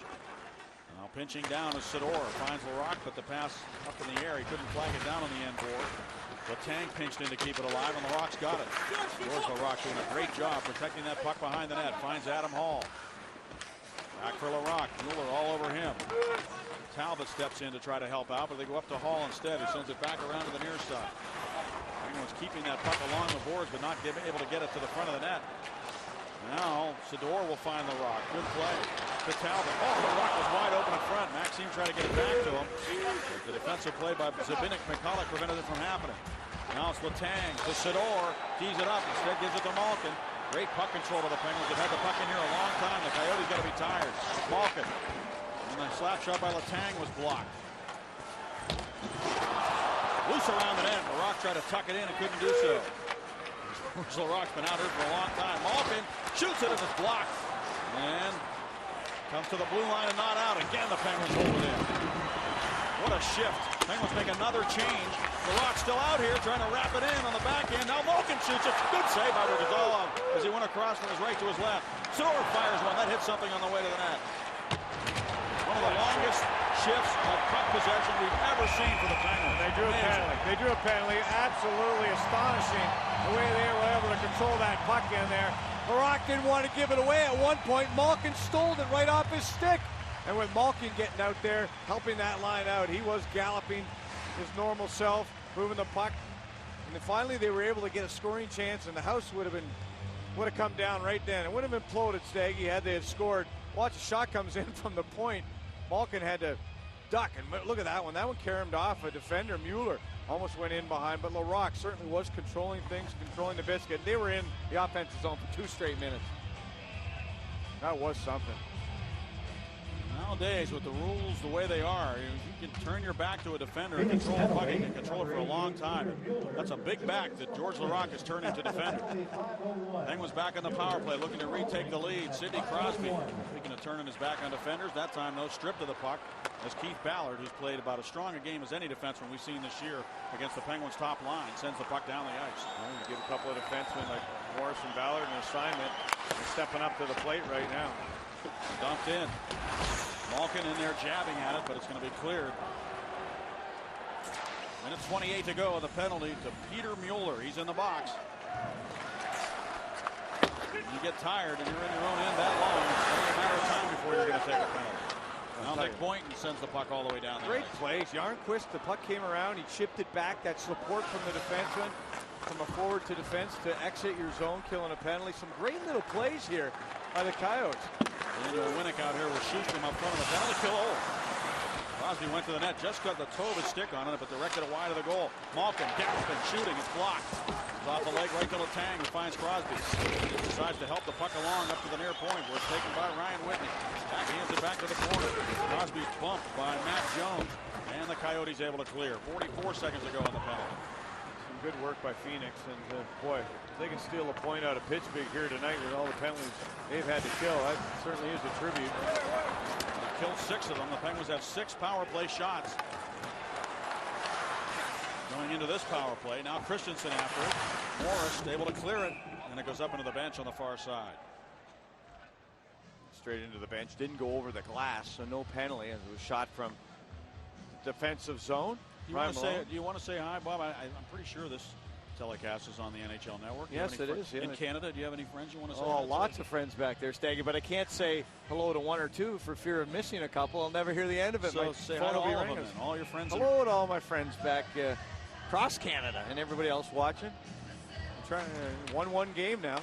Now pinching down is Sador. Finds Laraque, but the pass up in the air. He couldn't flag it down on the end board. Letang pinched in to keep it alive, and Larocque's got it. George Laraque doing a great job protecting that puck behind the net. Finds Adam Hall. Back for Laraque. Mueller all over him. Talbot steps in to try to help out, but they go up to Hall instead, who sends it back around to the near side. Penguins keeping that puck along the boards, but not able to get it to the front of the net. Now Sador will find Laraque. Good play to Talbot. Oh, Laraque was wide open in front. Maxime tried to get it back to him. The defensive play by Zabinik McCulloch prevented it from happening. Now it's Letang to Sador. Tees it up. Instead gives it to Malkin. Great puck control of the Penguins. They've had the puck in here a long time. The Coyotes got to be tired. Malkin. And the slap shot by Letang was blocked. Loose around the net. Laraque tried to tuck it in and couldn't do so. Laraque's been out here for a long time. Malkin shoots it and it's blocked. And comes to the blue line and not out. Again, the Penguins hold it in. What a shift. Penguins make another change. Laraque's still out here trying to wrap it in on the back end. Now Malkin shoots it. Good save by Brzgalov as he went across from his right to his left. Sador fires one. That hit something on the way to the net. One of the longest shifts of puck possession we've ever seen for the Penguins.
They drew a penalty. They drew a penalty. Absolutely astonishing the way they were able to control that puck in there. Laraque didn't want to give it away at one point. Malkin stole it right off his stick. And with Malkin getting out there, helping that line out, he was galloping his normal self, moving the puck. And then finally they were able to get a scoring chance, and the house would have come down right then. It would have imploded, Staggy, had they had scored. Watch, a shot comes in from the point. Malkin had to duck, and look at that one. That one carried off a defender. Mueller almost went in behind, but Laraque certainly was controlling things, controlling the biscuit. They were in the offensive zone for 2 straight minutes. That was something.
Nowadays, with the rules the way they are, you can turn your back to a defender and control the puck. You can control it for a long time. That's a big back that George Laraque has turned into defender. Penguins back on the power play, looking to retake the lead. Sidney Crosby, speaking of turning his back on defenders, that time no strip to the puck, as Keith Ballard, who's played about as strong a game as any defenseman we've seen this year against the Penguins' top line, sends the puck down the ice.
Well, you give a couple of defensemen like Morris and Ballard an assignment. They're stepping up to the plate right now.
Dumped in. Malkin in there jabbing at it, but it's going to be cleared. Minute 28 to go. The penalty to Peter Mueller. He's in the box. You get tired and you're in your own end that long. It's only a matter of time before or you're going to take a penalty. Now Nick Boynton sends the puck all the way down the
Great
ice.
plays. Yarnquist, the puck came around. He chipped it back. That support from the defenseman, from a forward to defense to exit your zone, killing a penalty. Some great little plays here by the Coyotes.
Daniel Winnick out here with Schustrom up front of the penalty kill. Oh. Crosby went to the net, just got the toe of his stick on it, but directed it wide of the goal. Malkin, gasping, shooting, it's blocked. It's off the leg right to Letang, who finds Crosby. He decides to help the puck along up to the near point, where it's taken by Ryan Whitney. Hands it back to the corner. Crosby bumped by Matt Jones, and the Coyotes able to clear. 44 seconds to go on the penalty.
Some good work by Phoenix, and boy, if they can steal a point out of Pittsburgh here tonight with all the penalties they've had to kill, that certainly is a tribute.
Killed 6 of them. The Penguins have 6 power play shots. Going into this power play. Now Christensen after it. Morris able to clear it. And it goes up into the bench on the far side.
Straight into the bench. Didn't go over the glass, so no penalty. As it was shot from defensive zone.
Do you want to say hi, Bob? I'm pretty sure this telecast is on the NHL Network.
Yes, it is.
In Canada, do you have any friends you want to say?
Oh, lots of friends back there, Staggy, but I can't say hello to one or two for fear of missing a couple. I'll never hear the end of it.
So say hi to all of them then, all your friends.
Hello to all my friends back across Canada and everybody else watching. I'm trying 1-1 game now.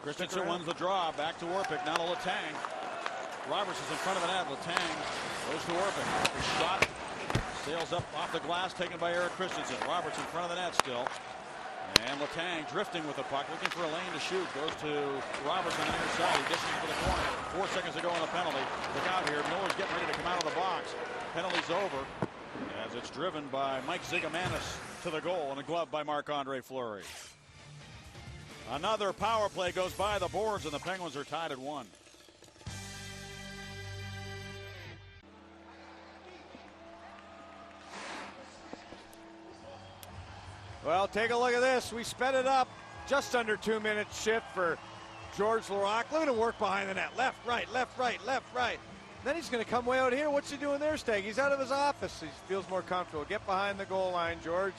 Christensen wins the draw. Back to Orpik. Now to Letang. Roberts is in front of the net. Letang goes to Orpik. His shot sails up off the glass, taken by Eric Christensen. Roberts in front of the net still. And Letang drifting with the puck, looking for a lane to shoot. Goes to Roberts on the near side. He dishes to the corner. 4 seconds to go on the penalty. Look out here. Miller's getting ready to come out of the box. Penalty's over as it's driven by Mike Zigomanis to the goal, and a glove by Marc-Andre Fleury. Another power play goes by the boards, and the Penguins are tied at 1.
Well, take a look at this. We sped it up. Just under 2 minutes shift for George Laraque. Look at him work behind the net. Left, right, left, right, left, right. Then he's going to come way out here. What's he doing there, Stag? He's out of his office. He feels more comfortable. Get behind the goal line, George.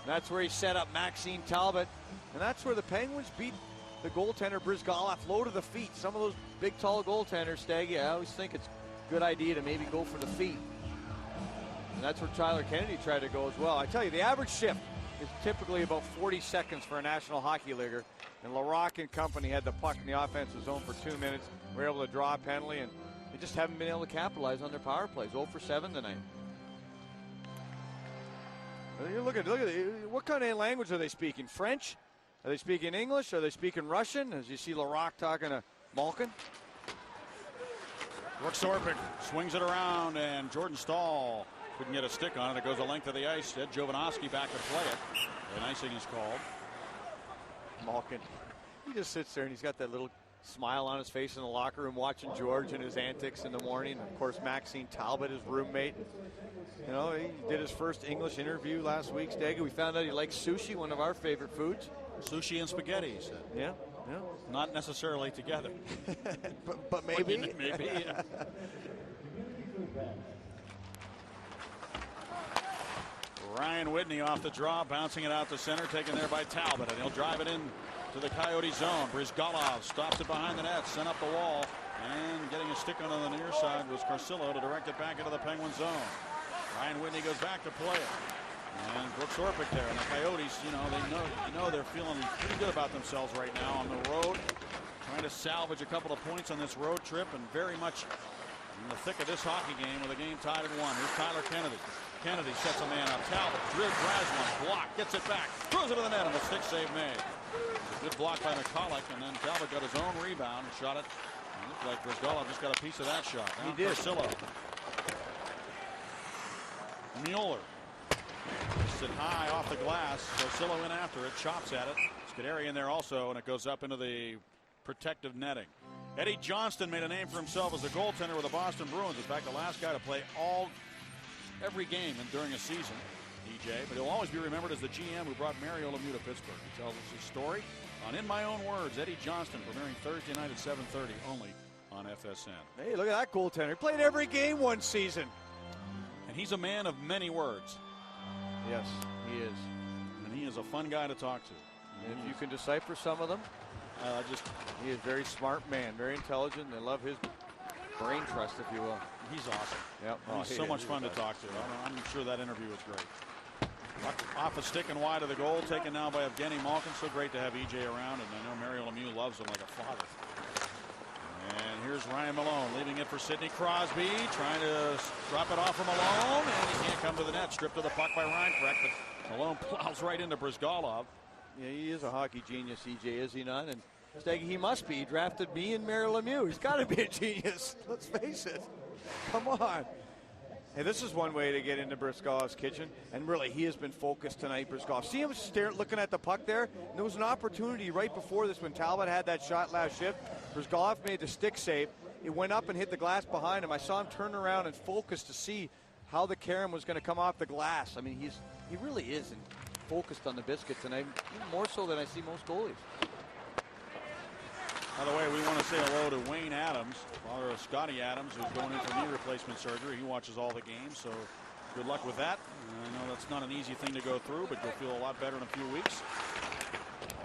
That's where he set up Maxime Talbot. And that's where the Penguins beat the goaltender Brizgalov low to the feet. Some of those big, tall goaltenders, Staggy, I always think it's a good idea to maybe go for the feet. And that's where Tyler Kennedy tried to go as well. I tell you, the average shift is typically about 40 seconds for a National Hockey Leaguer. And Laraque and company had the puck in the offensive zone for 2 minutes. Were able to draw a penalty, and they just haven't been able to capitalize on their power plays. 0 for 7 tonight. Look at what kind of language are they speaking? French? Are they speaking English? Are they speaking Russian? As you see Laraque talking to Malkin.
Brooks Orpik swings it around, and Jordan Stahl couldn't get a stick on it. It goes the length of the ice. Ed Jovanovski back to play it. And icing is called.
Malkin, he just sits there and he's got that little smile on his face in the locker room watching George and his antics in the morning. Of course, Maxime Talbot, his roommate. You know, he did his first English interview last week, Stagger. We found out he likes sushi, one of our favorite foods.
Sushi and spaghetti, he said.
Yeah.
Not necessarily together.
but maybe.
Maybe, yeah. Ryan Whitney off the draw, bouncing it out to center, taken there by Talbot, and he'll drive it in to the Coyote zone. Brizgalov stops it behind the net, sent up the wall, and getting a stick on the near side was Carcillo to direct it back into the Penguin zone. Ryan Whitney goes back to play it. And Brooks Orpik there, and the Coyotes, they know they're feeling pretty good about themselves right now on the road, trying to salvage a couple of points on this road trip, and very much in the thick of this hockey game with a game tied at 1. Here's Tyler Kennedy. Kennedy sets a man up. Talbot grabs one, block, gets it back, throws it to the net, and a stick save made. A good block by McCulloch, and then Talbot got his own rebound and shot it. It looked like Brizgalov just got a piece of that shot. Now
he did.
Carcillo. Mueller. Sit high off the glass. Carcillo in after it, chops at it. Scuderi in there also, and it goes up into the protective netting. Eddie Johnston made a name for himself as a goaltender with the Boston Bruins. In fact, the last guy to play every game and during a season, DJ. But he'll always be remembered as the GM who brought Mario Lemieux to Pittsburgh. He tells us his story on In My Own Words. Eddie Johnston premiering Thursday night at 7:30 only on FSN.
Hey, look at that goaltender. He played every game one season.
And he's a man of many words.
Yes, he is.
And he is a fun guy to talk to.
And if you can decipher some of them, he is a very smart man, very intelligent. They love his brain trust, if you will.
He's awesome.
Yep.
He's so much fun to talk to. I'm sure that interview was great. Off a stick and wide of the goal, taken now by Evgeny Malkin. So great to have EJ around, and I know Mario Lemieux loves him like a father. And here's Ryan Malone leaving it for Sidney Crosby, trying to drop it off from Malone, and he can't come to the net. Stripped of the puck by Reinfrecht, but Malone plows right into Brizgalov.
Yeah, he is a hockey genius, EJ, is he not? And Steggy, he must be. He drafted me and Mario Lemieux. He's got to be a genius. Let's face it. Come on. Hey, this is one way to get into Brizgalov's kitchen, and really, he has been focused tonight, Brizgalov. See him looking at the puck there? And there was an opportunity right before this when Talbot had that shot last shift. Brizgalov made the stick save. It went up and hit the glass behind him. I saw him turn around and focus to see how the carom was going to come off the glass. I mean, he really is focused on the biscuit tonight, even more so than I see most goalies.
By the way, we want to say hello to Wayne Adams, father of Scotty Adams, who's going in for knee replacement surgery. He watches all the games, so good luck with that. I know that's not an easy thing to go through, but you'll feel a lot better in a few weeks.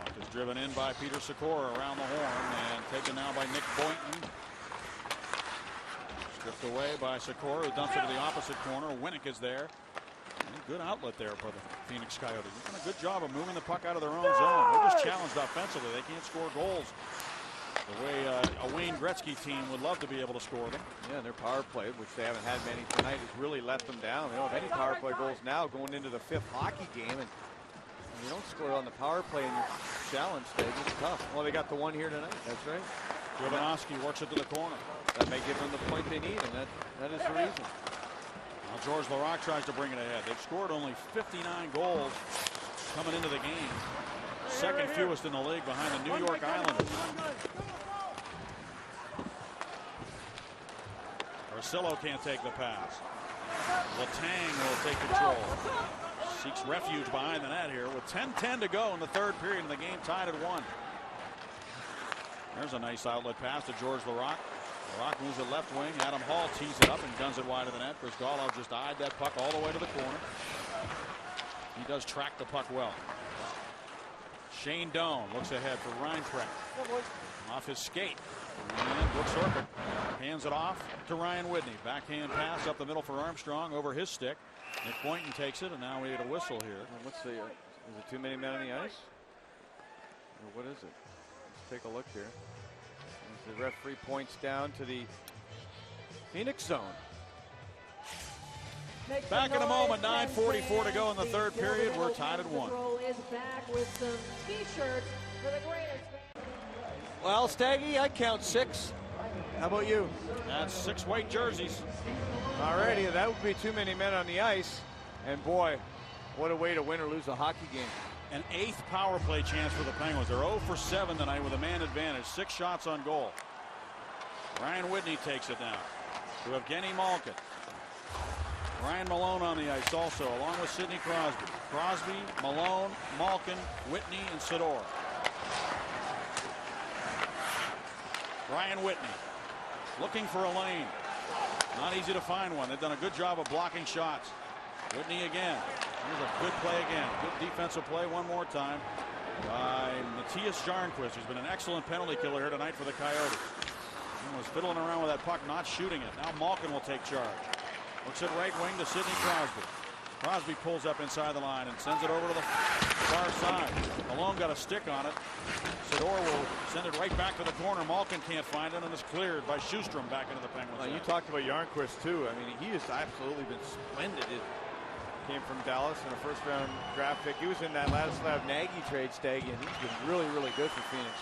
Puck is driven in by Peter Sikora around the horn and taken now by Nick Boynton. Stripped away by Sikora, who dumps it to the opposite corner. Winnick is there. And a good outlet there for the Phoenix Coyotes. They've done a good job of moving the puck out of their own zone. They're just challenged offensively. They can't score goals the way a Wayne Gretzky team would love to be able to score them.
Yeah, their power play, which they haven't had many tonight, has really let them down. They don't have any power play goals now going into the fifth hockey game, and you don't score on the power play in your challenge stage. It's tough. Well, they got the one here tonight. That's right.
Jovanovski works it to the corner.
That may give them the point they need, and that is the reason.
Now George Laraque tries to bring it ahead. They've scored only 59 goals coming into the game. Second fewest in the league behind the New York Islanders. Ursillo can't take the pass. Letang will take control. Seeks refuge behind the net here with 10:10 to go in the third period, and the game tied at 1. There's a nice outlet pass to George Laraque. Laraque moves it left wing. Adam Hall tees it up and guns it wide of the net. Brizgalov just eyed that puck all the way to the corner. He does track the puck well. Shane Doan looks ahead for Reinfrecht. Off his skate. And Brooks Orpik hands it off to Ryan Whitney. Backhand pass up the middle for Armstrong over his stick. Nick Boynton takes it, and now we get a whistle here.
What's the? Is it too many men on the ice? Or what is it? Let's take a look here. As the referee points down to the Phoenix zone.
Back in a moment. 9:44 to go in the third period. We're tied at 1.
Is back with some t-shirts for the greatest.
Well, Staggy, I count 6. How about you?
That's 6 white jerseys.
Alrighty, that would be too many men on the ice. And boy, what a way to win or lose a hockey game.
An 8th power play chance for the Penguins. They're 0 for 7 tonight with a man advantage. 6 shots on goal. Ryan Whitney takes it now to Evgeny Malkin. Ryan Malone on the ice also, along with Sidney Crosby. Crosby, Malone, Malkin, Whitney, and Sidor. Ryan Whitney looking for a lane. Not easy to find one. They've done a good job of blocking shots. Whitney again. Here's a good play again. Good defensive play one more time by Matthias Jarnquist, who's been an excellent penalty killer here tonight for the Coyotes. He was fiddling around with that puck, not shooting it. Now Malkin will take charge. Looks at right wing to Sidney Crosby. Crosby pulls up inside the line and sends it over to the far side. Malone got a stick on it. Sidor will send it right back to the corner. Malkin can't find it, and it's cleared by Schustrom back into the Penguins.
You talked about Jarnquist too. I mean, he has absolutely been splendid. It came from Dallas in a first-round draft pick. He was in that Ladislav Nagy trade, Staggy, and he's been really, really good for Phoenix.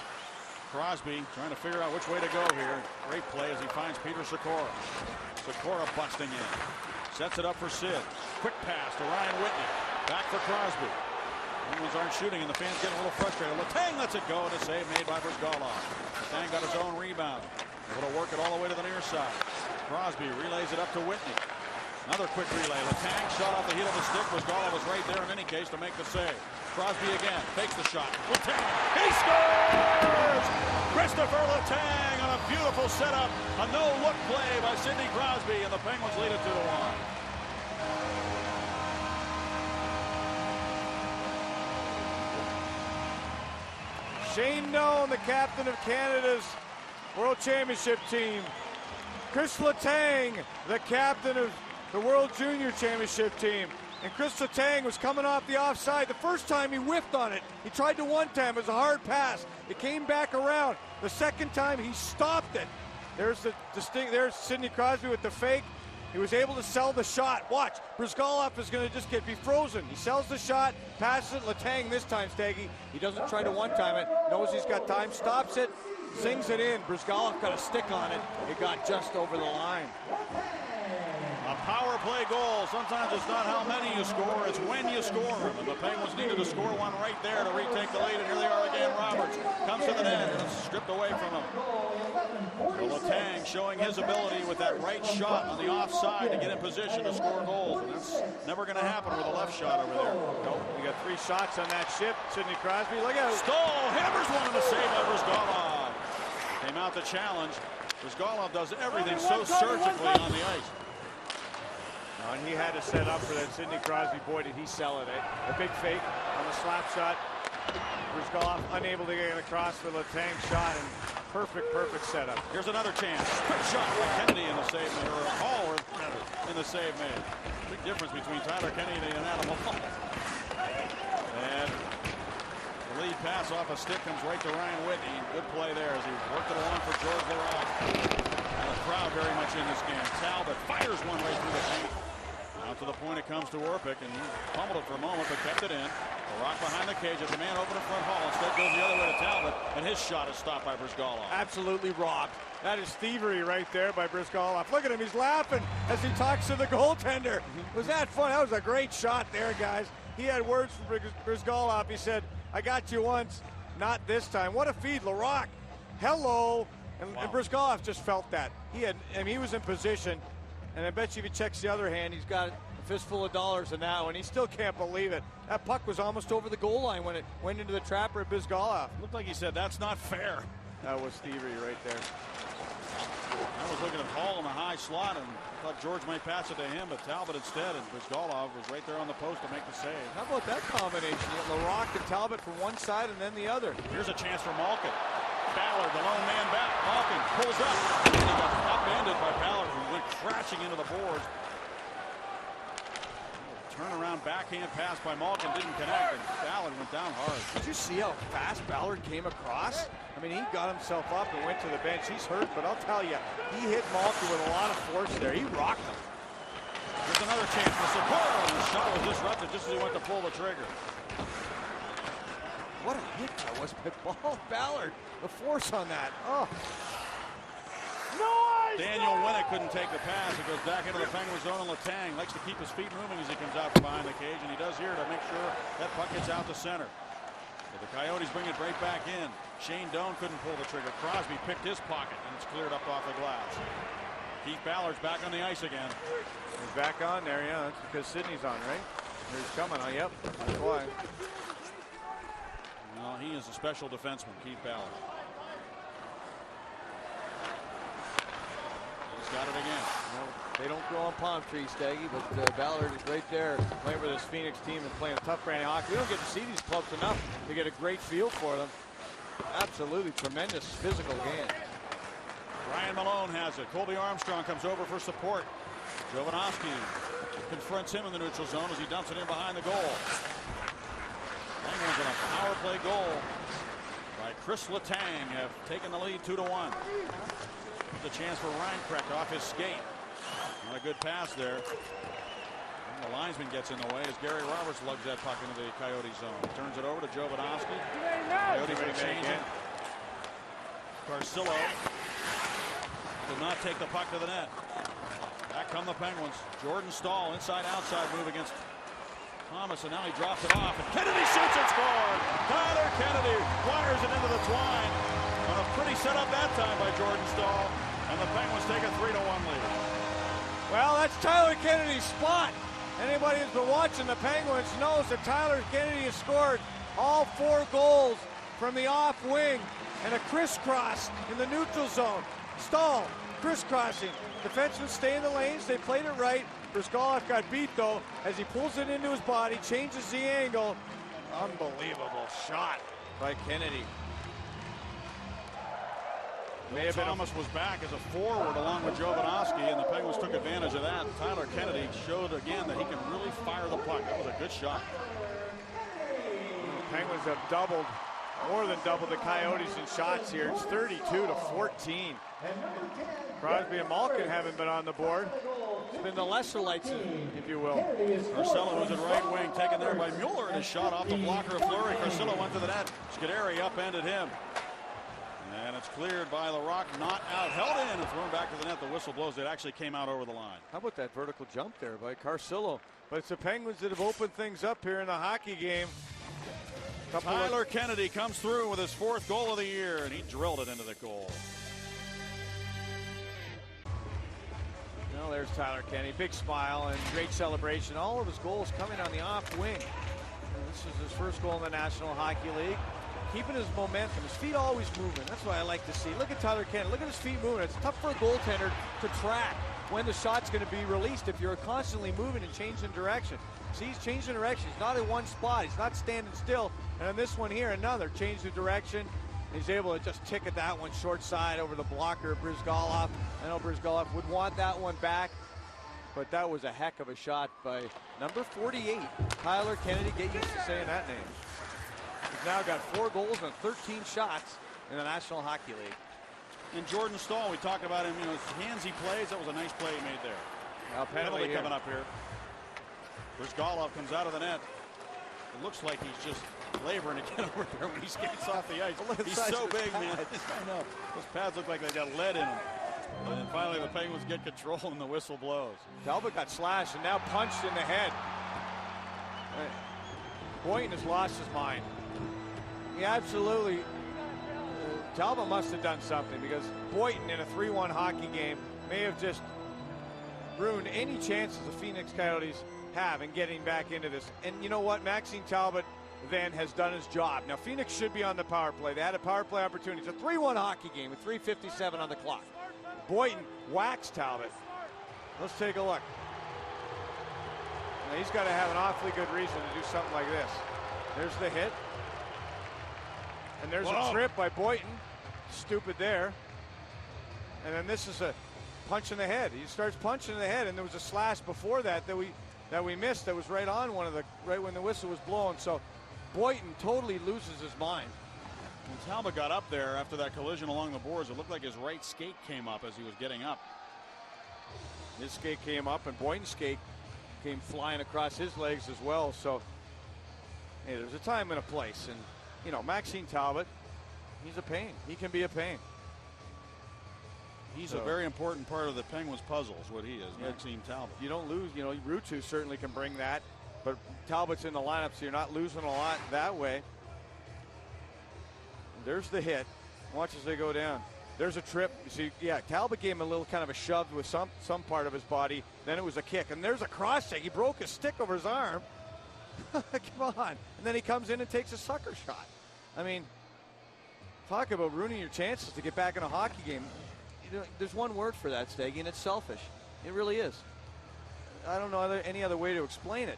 Crosby trying to figure out which way to go here. Great play as he finds Peter Sikora. Sikora busting in. Sets it up for Sid. Quick pass to Ryan Whitney. Back for Crosby. Penguins aren't shooting, and the fans getting a little frustrated. Letang lets it go, and a save made by Brizgalov. Letang got his own rebound. Able to work it all the way to the near side. Crosby relays it up to Whitney. Another quick relay. Letang shot off the heel of the stick. Brizgalov was right there in any case to make the save. Crosby again takes the shot. Letang, he scores! Christopher Letang on a beautiful setup. A no-look play by Sidney Crosby, and the Penguins lead it 2-1.
Shane Doan, the captain of Canada's World Championship team, Chris Letang, the captain of the World Junior Championship team. And Chris Letang was coming off the offside. The first time he whiffed on it. He tried to one-time. It was a hard pass. It came back around. The second time he stopped it. There's there's Sidney Crosby with the fake. He was able to sell the shot. Watch, Brizgalov is going to just be frozen. He sells the shot, passes it. Letang this time, Staggy. He doesn't try to one-time it. Knows he's got time, stops it, zings it in. Brizgalov got a stick on it. It got just over the line.
A power play goal. Sometimes it's not how many you score, it's when you score them. And the Penguins needed to score one right there to retake the lead. And here they are again. Roberts comes to the net and it's stripped away from him. So Letang showing his ability with that right shot on the offside to get in position to score goals. And that's never going to happen with a left shot over there.
Nope, you got 3 shots on that ship. Sidney Crosby, look out.
Stoll hammers one in the save by Brizgalov. Came out to challenge. Brizgalov does everything so surgically on the ice.
And he had to set up for that Sidney Crosby. Boy, did he sell it, eh? A big fake on the slap shot. Brizgalov unable to get across for Letang shot, and perfect setup.
Here's another chance. Quick shot by Kennedy in the save made, or Hall in the save made. Big difference between Tyler Kennedy and Adam Hall. And the lead pass off a stick comes right to Ryan Whitney. Good play there as he worked it along for George Larac. And the crowd very much in this game. Talbot fires one right through the paint. Out to the point it comes to Orpik, and he pummeled it for a moment, but kept it in. Larac behind the cage as the man over in front Hall. Instead goes the other way to Talbot, and his shot is stopped by Brizgalov.
Absolutely robbed. That is thievery right there by Brizgalov. Look at him, he's laughing as he talks to the goaltender. Was that fun? That was a great shot there, guys. He had words from Brizgalov. He said, I got you once, not this time. What a feed, Larac. Hello. And,
wow.
and Brizgalov just felt that. He was in position. And I bet you if he checks the other hand, he's got a fistful of dollars in that one. He still can't believe it. That puck was almost over the goal line when it went into the trapper at Brizgalov.
Looked like he said, that's not fair.
That was thievery right there.
I was looking at Hall in the high slot and thought George might pass it to him, but Talbot instead, and Brizgalov was right there on the post to make the save.
How about that combination? You got Larac and Talbot from one side and then the other.
Here's a chance for Malkin. Ballard, the lone man back. Malkin pulls up. And he got upended by Ballard, who went crashing into the boards. Turnaround backhand pass by Malkin didn't connect, and Ballard went down hard.
Did you see how fast Ballard came across? I mean, he got himself up and went to the bench. He's hurt, but I'll tell you, he hit Malkin with a lot of force there. He rocked him.
There's another chance for Sapporo, and the shot was disrupted just as he went to pull the trigger.
What a hit that was by Ballard. The force on that. Oh.
Daniel Winnick couldn't take the pass. It goes back into the Penguin zone, and Letang likes to keep his feet moving as he comes out from behind the cage, and he does here to make sure that puck gets out to center. So the Coyotes bring it right back in. Shane Doan couldn't pull the trigger. Crosby picked his pocket, and it's cleared up off the glass. Keith Ballard's back on the ice again.
He's back on there, yeah. That's because Sidney's on, right? Here he's coming. Oh, yep, that's why.
Well, he is a special defenseman, Keith Ballard. He's got it again.
Well, they don't grow on palm trees, Staggy, but Ballard is right there playing with this Phoenix team and playing a tough brand of hockey. We don't get to see these clubs enough to get a great feel for them. Absolutely tremendous physical game.
Brian Malone has it. Colby Armstrong comes over for support. Jovanovski confronts him in the neutral zone as he dumps it in behind the goal. Penguins on a power play goal by Chris Letang have taken the lead 2-1. There's a chance for Reinkrek off his skate. Not a good pass there. And the linesman gets in the way as Gary Roberts lugs that puck into the Coyote zone. Turns it over to Jovanovski. Coyotes will change it. Carcillo did not take the puck to the net. Back come the Penguins. Jordan Stahl inside-outside move against Thomas, and now he drops it off, and Kennedy shoots and scores! Tyler Kennedy wires it into the twine. On a pretty setup that time by Jordan Stahl, and the Penguins take a 3-1 lead.
Well, that's Tyler Kennedy's spot. Anybody who's been watching the Penguins knows that Tyler Kennedy has scored all 4 goals from the off wing, and a crisscross in the neutral zone. Stahl crisscrossing. Defensemen stay in the lanes. They played it right. Brizgalov got beat, though, as he pulls it into his body, changes the angle. Unbelievable shot by Kennedy.
Thomas was back as a forward along with Jovanovski, and the Penguins took advantage of that. Tyler Kennedy showed again that he can really fire the puck. That was a good shot.
The Penguins have more than doubled the Coyotes in shots here. It's 32-14. Crosby and Malkin haven't been on the board. It's been the lesser lights, if you will.
Carcillo was at right wing, taken there by Mueller, and a shot off the blocker of Fleury. Carcillo went to the net. Scuderi upended him. And it's cleared by the Rock, not out, held in and thrown back to the net. The whistle blows. It actually came out over the line.
How about that vertical jump there by Carcillo? But it's the Penguins that have opened things up here in the hockey game.
Tyler Kennedy comes through with his 4th goal of the year, and he drilled it into the goal.
Well, there's Tyler Kennedy. Big smile and great celebration. All of his goals coming on the off wing. And this is his 1st goal in the National Hockey League. Keeping his momentum. His feet always moving. That's what I like to see. Look at Tyler Kennedy. Look at his feet moving. It's tough for a goaltender to track when the shot's going to be released if you're constantly moving and changing direction. See, he's changing direction. He's not in one spot. He's not standing still. And on this one here, another change the direction. He's able to just ticket that one short side over the blocker of Brizgalov. I know Brizgalov would want that one back, but that was a heck of a shot by number 48, Tyler Kennedy. Get used to saying that name. He's now got 4 goals and 13 shots in the National Hockey League.
And Jordan Staal, we talked about him, his hands he plays. That was a nice play he made there.
Now penalty
coming up here. Brizgalov comes out of the net. It looks like he's just laboring to get over there when he skates off the ice. He's so big, man. I know. Those pads look like they got lead in them. And then finally the Penguins get control and the whistle blows.
Talbot got slashed and now punched in the head. Boynton has lost his mind. He absolutely, Talbot must have done something, because Boynton in a 3-1 hockey game may have just ruined any chances the Phoenix Coyotes have in getting back into this. And you know what? Maxime Talbot then has done his job. Now Phoenix should be on the power play. They had a power play opportunity. It's a 3-1 hockey game with 3:57 on the clock. Boynton whacks Talbot. Let's take a look. Now, he's got to have an awfully good reason to do something like this. There's the hit. And there's a trip by Boynton. Stupid there. And then this is a punch in the head. He starts punching in the head, and there was a slash before that that we missed. That was right on right when the whistle was blown. So Boynton totally loses his mind.
When Talbot got up there after that collision along the boards, it looked like his right skate came up as he was getting up.
His skate came up, and Boynton's skate came flying across his legs as well. So hey, there's a time and a place. And you know, Maxime Talbot, he's a pain. He can be a pain.
He's a very important part of the Penguins puzzle, is what he is, Maxime Talbot.
You don't lose, you know, Ruutu certainly can bring that, but Talbot's in the lineup, so you're not losing a lot that way. There's the hit. Watch as they go down. There's a trip. You see, yeah, Talbot gave him a little kind of a shove with some part of his body. Then it was a kick, and there's a cross check. He broke his stick over his arm. Come on. And then he comes in and takes a sucker shot. I mean, talk about ruining your chances to get back in a hockey game. You know, there's one word for that, Steggy, and it's selfish. It really is. I don't know any other way to explain it.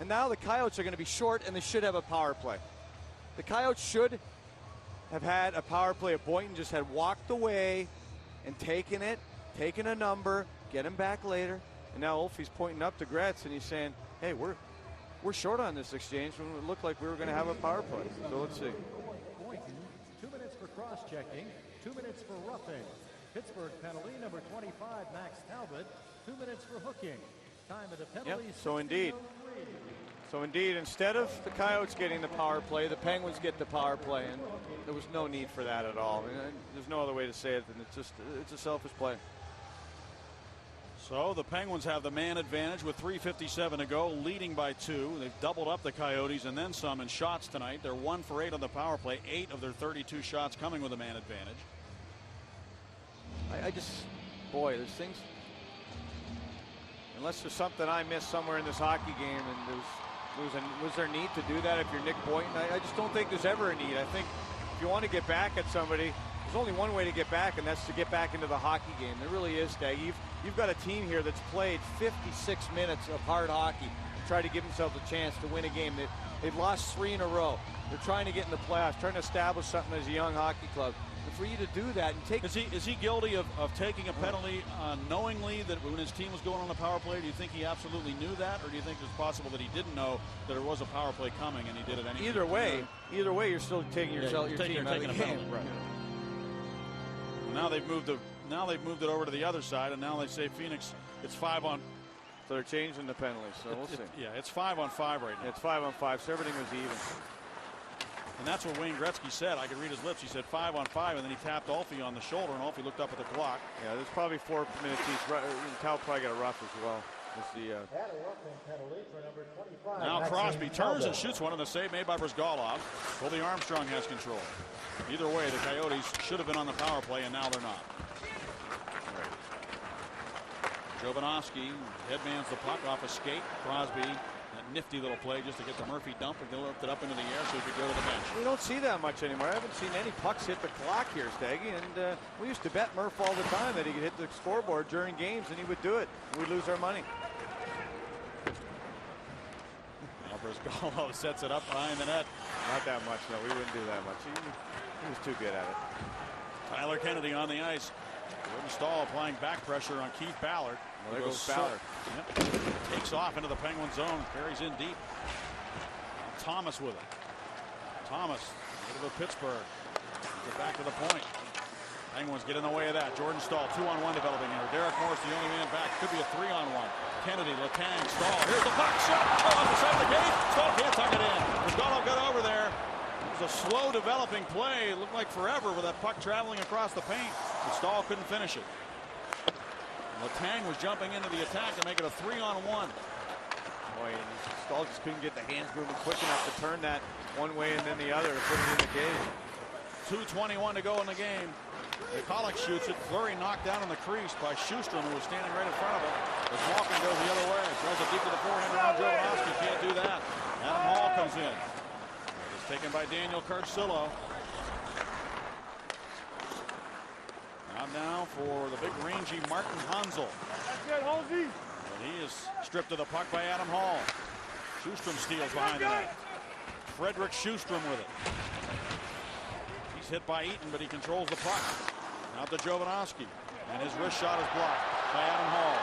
And now the Coyotes are going to be short, and they should have a power play. The Coyotes should have had a power play if Boynton just had walked away and taken a number, get him back later. And now Ulfie's pointing up to Gretz, and he's saying, hey, we're short on this exchange when it looked like we were going to have a power play. So let's see.
Boynton, 2 minutes for cross-checking, 2 minutes for roughing. Pittsburgh penalty, number 25, Max Talbot, 2 minutes for hooking. Time of the penalty.
Yep, so indeed, instead of the Coyotes getting the power play, the Penguins get the power play, and there was no need for that at all. And there's no other way to say it than it's a selfish play.
So the Penguins have the man advantage with 3:57 to go, leading by 2. They've doubled up the Coyotes and then some in shots tonight. They're 1 for 8 on the power play, 8 of their 32 shots coming with a man advantage.
Boy, there's things, unless there's something I missed somewhere in this hockey game, and was there a need to do that if you're Nick Boynton? I just don't think there's ever a need. I think if you want to get back at somebody, there's only one way to get back, and that's to get back into the hockey game. There really is, Stag. You've got a team here that's played 56 minutes of hard hockey to try to give themselves a chance to win a game. They've lost 3 in a row. They're trying to get in the playoffs, trying to establish something as a young hockey club. for you to do that and take.
Is he guilty of taking a penalty knowingly that when his team was going on the power play? Do you think he absolutely knew that, or do you think it's possible that he didn't know that there was a power play coming and he did it anyway?
Either way, you're still taking your team out of the game.
Right. Now they've moved it over to the other side, and now they say Phoenix. It's 5 on.
So they're changing the penalties. So we'll see.
Yeah, it's 5 on 5 right now.
It's 5 on 5. So everything was even.
And that's what Wayne Gretzky said. I could read his lips. He said 5 on 5, and then he tapped Alfie on the shoulder, and Alfie looked up at the clock.
Yeah, there's probably 4 minutes each. Cal probably got a rough as well.
Now Crosby turns and shoots one, and the save made by Brzgalov. Colby Armstrong has control. Either way, the Coyotes should have been on the power play, and now they're not. Jovanovski headmans the puck off a skate. Crosby, that nifty little play just to get the Murphy dump and lift it up into the air so he could go to the bench.
We don't see that much anymore. I haven't seen any pucks hit the clock here, Staggy, and we used to bet Murph all the time that he could hit the scoreboard during games, and he would do it. We'd lose our money.
Now Brzgalov sets it up behind the net.
Not that much, no. We wouldn't do that much. He was too good at it.
Tyler Kennedy on the ice. Jordan Stahl applying back pressure on Keith Ballard.
Well, there goes Ballard.
Yep. Takes off into the Penguin zone. Carries in deep. Thomas with it. Thomas over to Pittsburgh. Get back to the point. Penguins get in the way of that. Jordan Stahl 2-on-1 developing here. Derek Morris the only man back. Could be a 3-on-1. Kennedy, Letang, Stahl. Here's the puck shot. Oh, off the side of the gate. Stahl can't tuck it in. Brzgalov got over there. It was a slow developing play. It looked like forever with that puck traveling across the paint. But Stahl couldn't finish it. Letang was jumping into the attack to make it a 3-on-1.
Boy, and Stahl just couldn't get the hands moving quick enough to turn that one way and then the other to put it in the game.
2:21 to go in the game. McCulloch shoots it. Fleury knocked down in the crease by Schustrom, who was standing right in front of him. As Walken goes the other way. Throws it deep to the forehand around Jovanovski. Can't do that. Adam Hall comes in. It's taken by Daniel Carcillo. Out now for the big rangy Martin Hansel.
That's good, Halsey.
And he is stripped of the puck by Adam Hall. Schustrom steals behind the net. Frederick Schustrom with it. He's hit by Eaton, but he controls the puck. Out to Jovanovski. And his wrist shot is blocked by Adam Hall.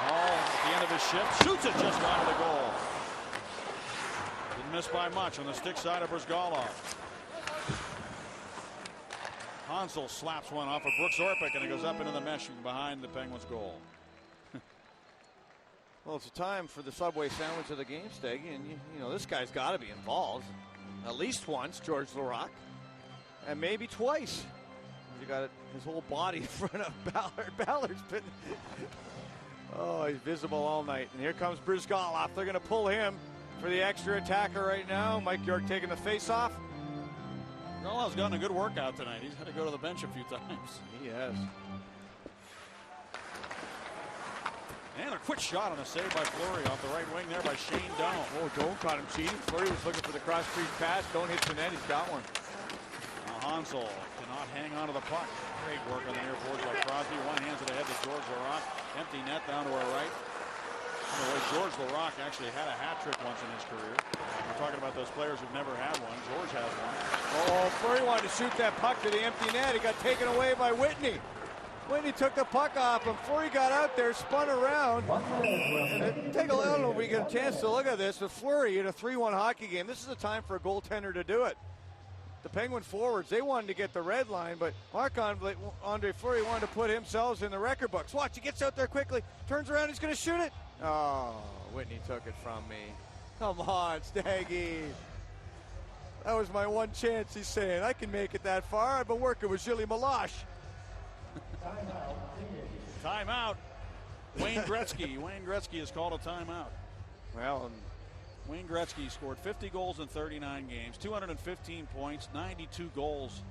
Hall at the end of his shift shoots it just wide of the goal. Didn't miss by much on the stick side of Brzgalov. Hansel slaps one off of Brooks Orpik, and it goes up into the mesh behind the Penguins' goal.
Well, it's a time for the Subway sandwich of the game, Steggy, and you know this guy's got to be involved at least once, George Laraque, and maybe twice. He got his whole body in front of Ballard. Ballard's been he's visible all night, and here comes Brzgalov. They're going to pull him for the extra attacker right now. Mike York taking the face-off.
Brzgalov's gotten a good workout tonight. He's had to go to the bench a few times.
He has.
And a quick shot on a save by Fleury off the right wing there by Shane Doan.
Oh, Doan caught him cheating. Fleury was looking for the cross-street pass. Doan hits the net. He's got one.
Now Hansel cannot hang on to the puck. Great work on the near boards by Crosby. One hands it ahead to George Laraque. Empty net down to our right. By the way, George Laraque actually had a hat trick once in his career. We're talking about those players who've never had one. George has one.
Oh, Fleury wanted to shoot that puck to the empty net. He got taken away by Whitney. Whitney took the puck off him. Fleury got out there, spun around. And take a look. I don't know if we get a chance to look at this. But Fleury in a 3-1 hockey game. This is the time for a goaltender to do it. The Penguin forwards, they wanted to get the red line, but Marc-Andre Fleury wanted to put himself in the record books. Watch, he gets out there quickly, turns around, he's going to shoot it. Oh, Whitney took it from me. Come on, Staggy. That was my one chance, he's saying. I can make it that far. I've been working with Gilles Meloche.
Timeout. Wayne Gretzky. Wayne Gretzky has called a timeout.
Well,
Wayne Gretzky scored 50 goals in 39 games, 215 points, 92 goals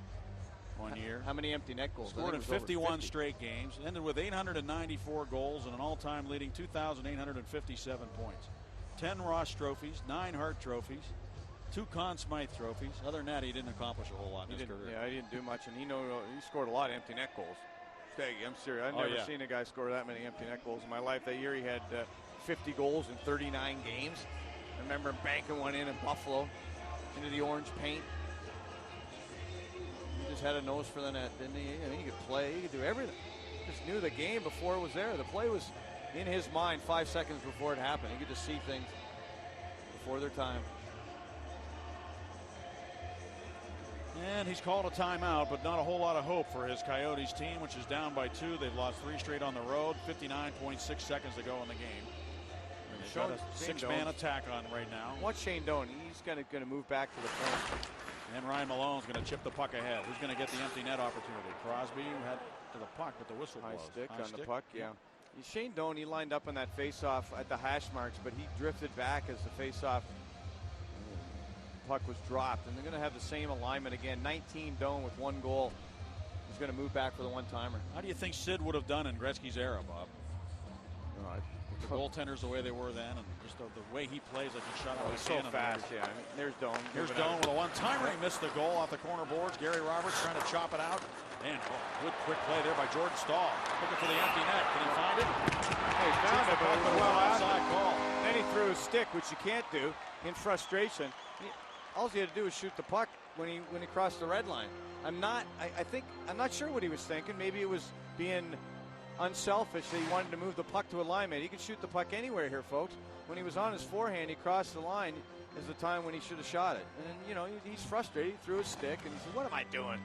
one year.
How many empty net goals?
Scored in 51 straight games, ended with 894 goals and an all-time leading 2,857 points. 10 Ross trophies, 9 Hart trophies, 2 Conn Smythe trophies. Other than that, he didn't accomplish a whole lot in his career.
Yeah, he didn't do much, and he scored a lot of empty net goals. Staggy, I'm serious. I've never seen a guy score that many empty net goals in my life. That year he had 50 goals in 39 games. I remember him banking one in Buffalo into the orange paint. just had a nose for the net, didn't he? I mean, he could play, he could do everything. Just knew the game before it was there. The play was in his mind 5 seconds before it happened. He could just see things before their time.
And he's called a timeout, but not a whole lot of hope for his Coyotes team, which is down by 2. They've lost 3 straight on the road. 59.6 seconds to go in the game. They've got a 6-man attack on right now.
Watch Shane Doan. He's going to move back to the point.
And Ryan Malone's going to chip the puck ahead. Who's going to get the empty net opportunity? Crosby had to the puck, but the whistle blows.
High stick on the puck, yeah. Shane Doan, he lined up on that face-off at the hash marks, but he drifted back as the face-off puck was dropped, and they're going to have the same alignment again. 19 Doan with 1 goal. He's going to move back for the one-timer.
How do you think Sid would have done in Gretzky's era, Bob? The goaltenders the way they were then, and just the way he plays, like he shot out of
so fast. Yeah, I mean, there's Doan.
Here's Doan with a one-timer. He missed the goal off the corner boards. Gary Roberts trying to chop it out. And good quick play there by Jordan Stahl. Looking for the empty net. Can he find it?
He found it, but it was well
outside call.
Then he threw his stick, which you can't do in frustration. All he had to do was shoot the puck when he crossed the red line. I'm not sure what he was thinking. Maybe it was being unselfish that he wanted to move the puck to alignment. He could shoot the puck anywhere here, folks. When he was on his forehand, he crossed the line is the time when he should have shot it. And, you know, he's frustrated. He threw his stick, and he said, what am I doing?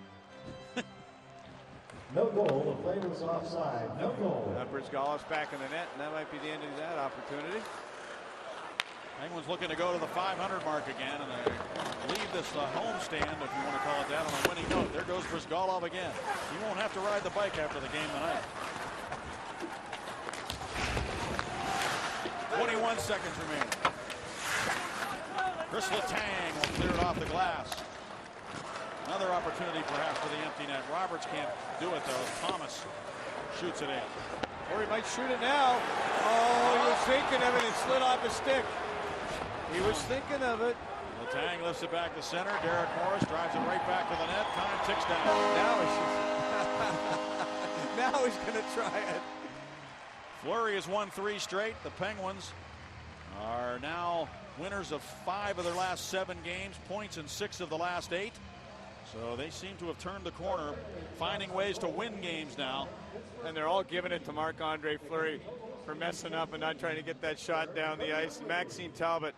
No goal. The play was offside. No goal.
Brizgalov's back in the net, and that might be the end of that opportunity.
Penguins looking to go to the 500 mark again, and they leave this home stand, if you want to call it that, on a winning note. There goes Brizgalov again. He won't have to ride the bike after the game tonight. 21 seconds remaining. Chris Letang will clear it off the glass. Another opportunity perhaps for the empty net. Roberts can't do it though. Thomas shoots it in.
Or he might shoot it now. Oh, he was thinking of it and slid off his stick. He was thinking of it.
Letang lifts it back to center. Derek Morris drives it right back to the net. Time ticks down.
Now he's going to try it.
Fleury has won 3 straight. The Penguins are now winners of 5 of their last 7 games, points in 6 of the last 8. So they seem to have turned the corner, finding ways to win games now.
And they're all giving it to Marc-Andre Fleury for messing up and not trying to get that shot down the ice. And Maxime Talbot,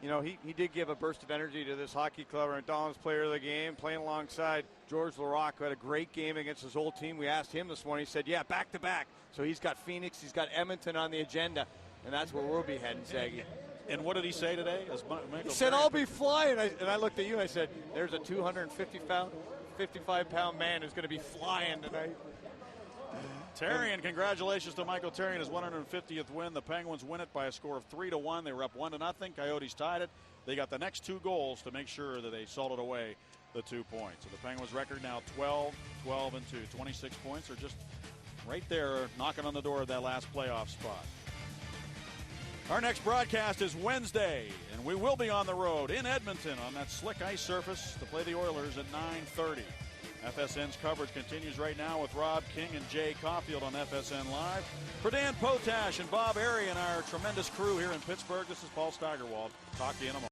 you know, he did give a burst of energy to this hockey club. And Donald's player of the game, playing alongside George Laraque, who had a great game against his old team. We asked him this morning. He said, yeah, back-to-back. So he's got Phoenix, he's got Edmonton on the agenda. And that's where we'll be heading, Saggy.
And what did he say today?
He said, I'll be flying. And I looked at you and I said, there's a 255-pound man who's going to be flying tonight.
Therrien, congratulations to Michael Therrien, his 150th win. The Penguins win it by a score of 3-1. They were up 1-0. Coyotes tied it. They got the next 2 goals to make sure that they salted away the 2 points. So the Penguins record now 12-2, 26 points. Are just right there knocking on the door of that last playoff spot. Our next broadcast is Wednesday, and we will be on the road in Edmonton on that slick ice surface to play the Oilers at 9:30. FSN's coverage continues right now with Rob King and Jay Caulfield on FSN Live. For Dan Potash and Bob Airy and our tremendous crew here in Pittsburgh, this is Paul Steigerwald. Talk to you in a moment.